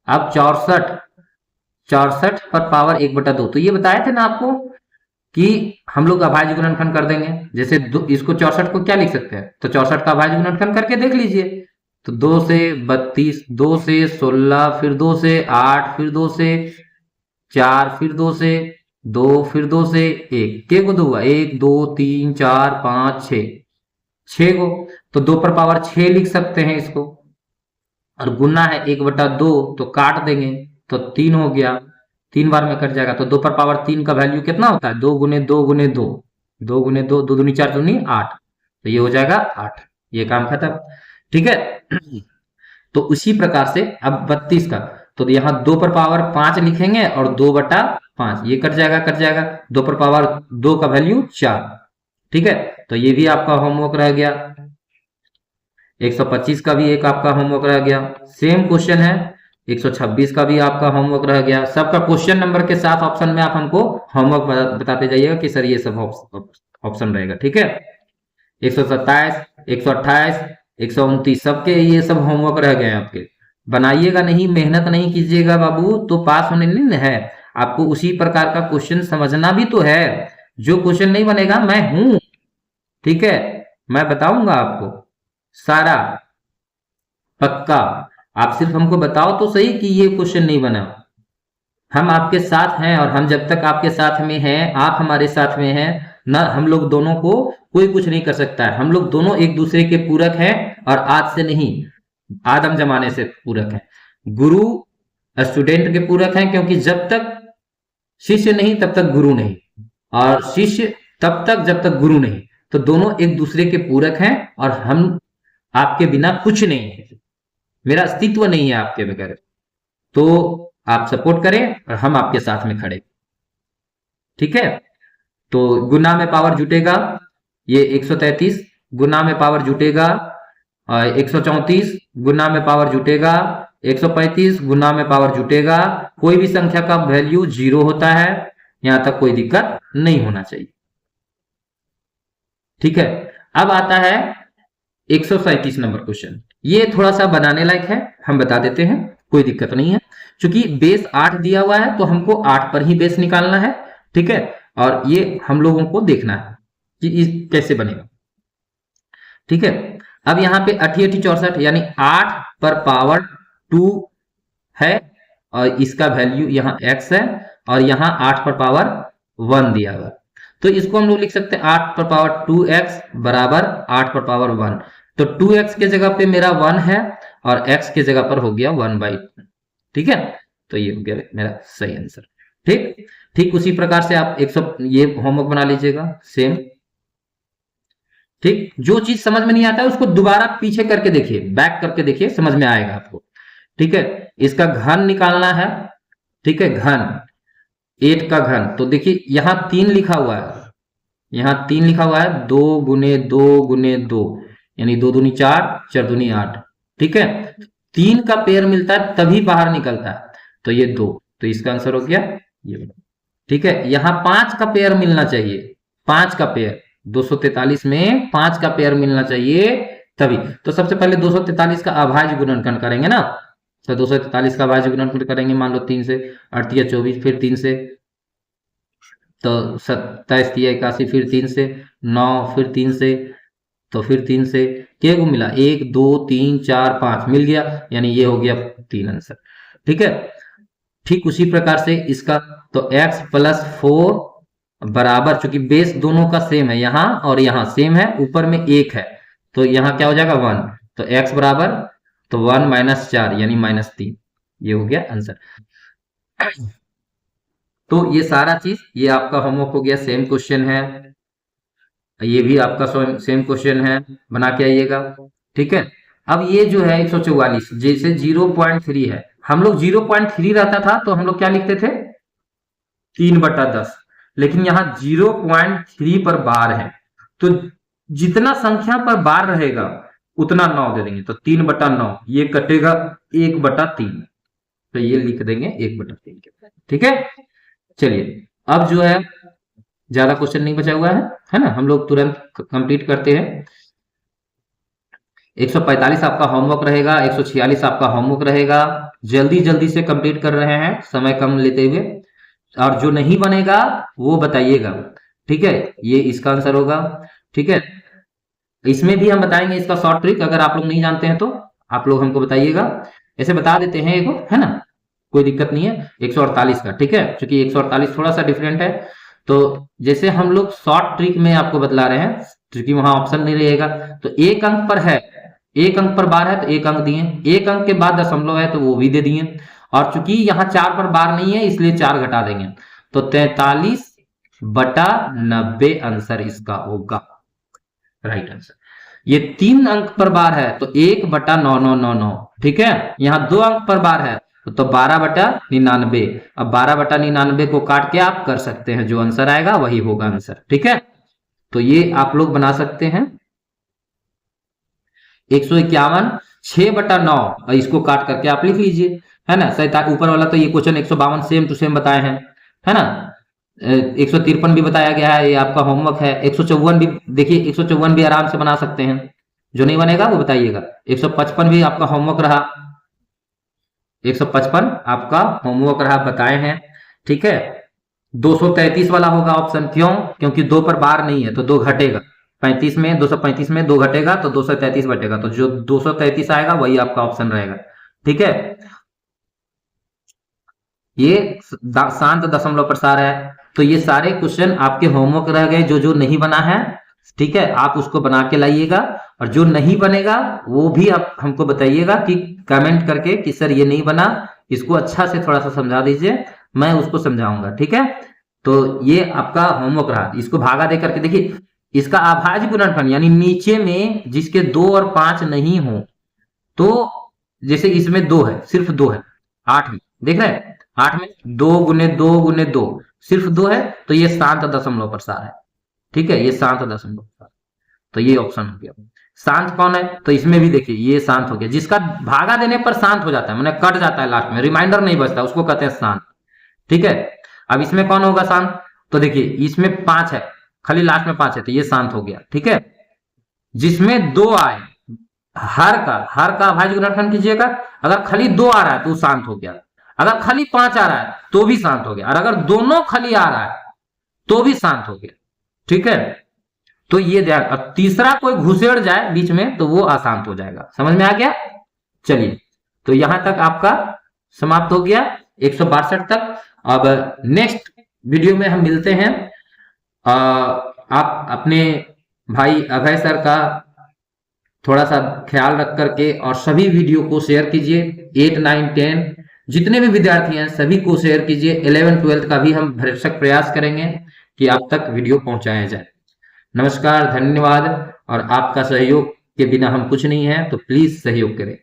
अब 64, 64 पर पावर 1/2, तो ये बताए थे ना आपको कि हम लोग अभाज्य गुणनखंड कर देंगे। जैसे इसको 64 को क्या लिख सकते हैं, तो 64 का अभाज्य गुणनखंड करके देख लीजिए। तो 2 से 32, 2 से 16, फिर 2 से 8, फिर 2 से 4, फिर 2 से 2, फिर 2 से 1, के को 2 हुआ, 1 2 3 4 5 6, 6 को, तो 2 पर पावर 6 लिख सकते हैं इसको। और गुना है 1/2, तो काट देंगे तो 3 हो गया, 3 बार में कट जाएगा। तो 2 पर पावर 3 का वैल्यू कितना होता है, 2 गुने 2 गुने 2, 2 गुने 2, 2 दूनी 4 दूनी 8, तो ये हो जाएगा 8। ये काम खत्म, ठीक है। तो उसी प्रकार से अब 32 का, तो यहाँ 2 पर पावर 5 लिखेंगे और 2/5, ये कट जाएगा कट जाएगा, 2 पर पावर 2 का वैल्यू 4, ठीक है। तो ये भी आपका होमवर्क रह गया। 125 का भी एक आपका होमवर्क रह गया। सेम क्वेश्चन है 126 का भी आपका होमवर्क रह गया। सबका क्वेश्चन नंबर के साथ ऑप्शन में आप हमको होमवर्क बताते जाइएगा कि सर ये सब ऑप्शन रहेगा, ठीक है। 127, 128, 129 सबके ये सब होमवर्क रह गए हैं आपके। बनाइएगा नहीं, मेहनत नहीं कीजिएगा बाबू तो पास होने नहीं है। आपको उसी प्रकार का क्वेश्चन समझना भी तो है। जो क्वेश्चन नहीं बनेगा मैं हूं, ठीक है, मैं बताऊंगा आपको सारा पक्का। आप सिर्फ हमको बताओ तो सही कि ये क्वेश्चन नहीं बना। हम आपके साथ हैं और हम जब तक आपके साथ में हैं, आप हमारे साथ में हैं ना, हम लोग दोनों को कोई कुछ नहीं कर सकता है। हम लोग दोनों एक दूसरे के पूरक हैं और आज से नहीं, आदम जमाने से पूरक हैं। गुरु स्टूडेंट के पूरक हैं, क्योंकि जब तक शिष्य नहीं तब तक गुरु नहीं, और शिष्य तब तक जब तक गुरु नहीं। तो दोनों एक दूसरे के पूरक हैं और हम आपके बिना कुछ नहीं है, मेरा अस्तित्व नहीं है आपके बगैर। तो आप सपोर्ट करें और हम आपके साथ में खड़े, ठीक है। तो गुना में पावर जुटेगा, ये 133 गुना में पावर जुटेगा, 134 गुना में पावर जुटेगा, 135 गुना में पावर जुटेगा। कोई भी संख्या का वैल्यू 0 होता है, यहां तक कोई दिक्कत नहीं होना चाहिए, ठीक है। अब आता है 137 नंबर क्वेश्चन। ये थोड़ा सा बनाने लायक है, हम बता देते हैं, कोई दिक्कत नहीं है। क्योंकि बेस 8 दिया हुआ है तो हमको 8 पर ही बेस निकालना है, ठीक है। और ये हम लोगों को देखना है कि कैसे बनेगा, ठीक है। अब यहाँ पे 88 64 यानी 8 पर पावर 2 है और इसका वैल्यू यहाँ x है और यहाँ 8 पर पावर 1 दिया हुआ। तो इसको हम लोग लिख सकते हैं 8 पर पावर 2x बराबर 8 पर पावर 1। तो 2x के जगह पे मेरा 1 है और x के जगह पर हो गया 1/2, ठीक है। तो ये हो गया मेरा सही आंसर, ठीक। ठीक उसी प्रकार से आप 100 ये होमवर्क बना लीजिएगा सेम, ठीक। जो चीज समझ में नहीं आता है उसको दोबारा पीछे करके देखिए, बैक करके देखिए, समझ में आएगा आपको, ठीक है। इसका घन निकालना है, ठीक है, घन 8 का घन। तो देखिए यहाँ 3 लिखा हुआ है, यहाँ 3 लिखा हुआ है, 2 गुने 2 गुने 2 यानी 2 दूनी 4 4 दूनी 8, ठीक है। 3 का पेयर मिलता है तभी बाहर निकलता है, तो ये 2, तो इसका आंसर हो गया ये, ठीक है। यहाँ 5 का पेयर मिलना चाहिए, 5 का पेयर 243 में 5 का पेयर मिलना चाहिए तभी। तो सबसे पहले 243 का अभाज्य गुणनखंड करेंगे ना, तो 243 का अभाज्य गुणनखंड करेंगे, मान लो 3 से 8 या 24, फिर 3 से, तो 27 या 81, फिर 3 से 9, फिर 3 से, तो फिर 3 से क्या को मिला, 1 2 3 4 5 मिल गया, यानी ये हो गया 3 आंसर, ठीक है। ठीक उसी प्रकार से इसका, तो x प्लस 4 बराबर, चूंकि बेस दोनों का सेम है, यहां और यहां सेम है, ऊपर में 1 है, तो यहां क्या हो जाएगा 1, तो x बराबर, तो 1 माइनस 4 यानी -3, ये हो गया आंसर। तो ये सारा चीज, ये आपका होमवर्क हो गया, सेम क्वेश्चन है, ये भी आपका सेम क्वेश्चन है, बना के आइएगा। ठीक है। अब ये जो है 144 जैसे 0.3 है, हम लोग 0.3 रहता था तो हम लोग क्या लिखते थे 3/10, लेकिन यहाँ 0.3 पर बार है तो जितना संख्या पर बार रहेगा उतना 9 दे देंगे, तो 3/9 ये कटेगा 1/3, तो ये लिख देंगे 1/3 के, ठीक है। चलिए अब जो है ज्यादा क्वेश्चन नहीं बचा हुआ है ना, हम लोग तुरंत कंप्लीट करते हैं। 145 आपका होमवर्क रहेगा, 146 आपका होमवर्क रहेगा, जल्दी जल्दी से कंप्लीट कर रहे हैं समय कम लेते हुए, और जो नहीं बनेगा वो बताइएगा, ठीक है। ये इसका आंसर होगा, ठीक है। इसमें भी हम बताएंगे इसका शॉर्ट ट्रिक, अगर आप लोग नहीं जानते हैं तो आप लोग हमको बताइएगा, ऐसे बता देते हैं एक, है ना, कोई दिक्कत नहीं है। 148 का, ठीक है, क्योंकि 148 थोड़ा सा डिफरेंट है, तो जैसे हम लोग शॉर्ट ट्रिक में आपको बतला रहे हैं, क्योंकि वहां ऑप्शन नहीं रहेगा, तो एक अंक पर है, एक अंक पर बार है तो एक अंक दिए, एक अंक के बाद दशमलव है तो वो भी दे दिए, और चूंकि यहाँ 4 पर बार नहीं है इसलिए 4 घटा देंगे, तो 43/90 आंसर इसका होगा, राइट आंसर। ये 3 अंक पर बार है तो 1/9999, ठीक है। यहाँ 2 अंक पर बार है तो 12/99, अब 12/99 को काट के आप कर सकते हैं, जो आंसर आएगा वही होगा आंसर, ठीक है। तो ये आप लोग बना सकते हैं। 151 6/9, और इसको काट करके आप लिख लीजिए, है ना। ऊपर वाला तो ये क्वेश्चन 152 सेम टू सेम बताए हैं, है ना। 153 भी बताया गया है, ये आपका होमवर्क है। 154 भी देखिए, 154 भी आराम से बना सकते हैं, जो नहीं बनेगा वो बताइएगा। 155 भी आपका होमवर्क रहा, 155 आपका होमवर्क रहा, बताए हैं, ठीक है। 233 वाला होगा ऑप्शन, क्यों, क्योंकि 2 पर बार नहीं है तो 2 घटेगा, 35 में 235 में 2 घटेगा तो 233 बटेगा, तो जो 233 आएगा वही आपका ऑप्शन रहेगा, ठीक है। ये शांत दशमलव प्रसार है, तो ये सारे क्वेश्चन आपके होमवर्क रह गए, जो जो नहीं बना है, ठीक है, आप उसको बना के लाइएगा, और जो नहीं बनेगा वो भी आप हमको बताइएगा कि कमेंट करके कि सर ये नहीं बना, इसको अच्छा से थोड़ा सा समझा दीजिए, मैं उसको समझाऊंगा, ठीक है। तो ये आपका होमवर्क रहा, इसको भागा दे करके देखिए, इसका अभाज्य गुणनफल यानी नीचे में जिसके 2 और 5 नहीं हो, तो जैसे इसमें 2 है, सिर्फ 2 है, 8 में देख रहे हैं, 8 में 2 गुने 2 गुने 2 सिर्फ 2 है, तो ये शांत दशमलव प्रसार है, ठीक है, ये शांत दशमलव प्रसार, तो ये ऑप्शन हो गया। शांत कौन है, तो इसमें भी देखिए ये शांत हो गया, जिसका भागा देने पर शांत हो जाता है, मैंने कट जाता है लास्ट में, रिमाइंडर नहीं बचता, उसको कहते हैं शांत, ठीक है। अब इसमें कौन होगा शांत, तो देखिए इसमें 5 है, खाली लास्ट में 5 है, तो ये शांत हो गया, ठीक है। जिसमें 2 आए, हर का अभाज्य गुणनफल कीजिएगा, अगर खाली 2 आ रहा है तो शांत हो गया, अगर खाली 5 आ रहा है तो भी शांत हो गया, और अगर दोनों खाली आ रहा है तो भी शांत हो गया, ठीक है। तो ये ध्यान, अब तीसरा कोई घुसेड़ जाए बीच में तो वो अशांत हो जाएगा, समझ में आ गया। चलिए, तो यहां तक आपका समाप्त हो गया 162 तक। अब नेक्स्ट वीडियो में हम मिलते हैं। आप अपने भाई अभय सर का थोड़ा सा ख्याल रख करके और सभी वीडियो को शेयर कीजिए, 8, 9, 10 जितने भी विद्यार्थी हैं सभी को शेयर कीजिए। 11, 12 का भी हम भरसक प्रयास करेंगे कि आप तक वीडियो पहुंचाया जाए। नमस्कार, धन्यवाद, और आपका सहयोग के बिना हम कुछ नहीं है, तो प्लीज सहयोग करें।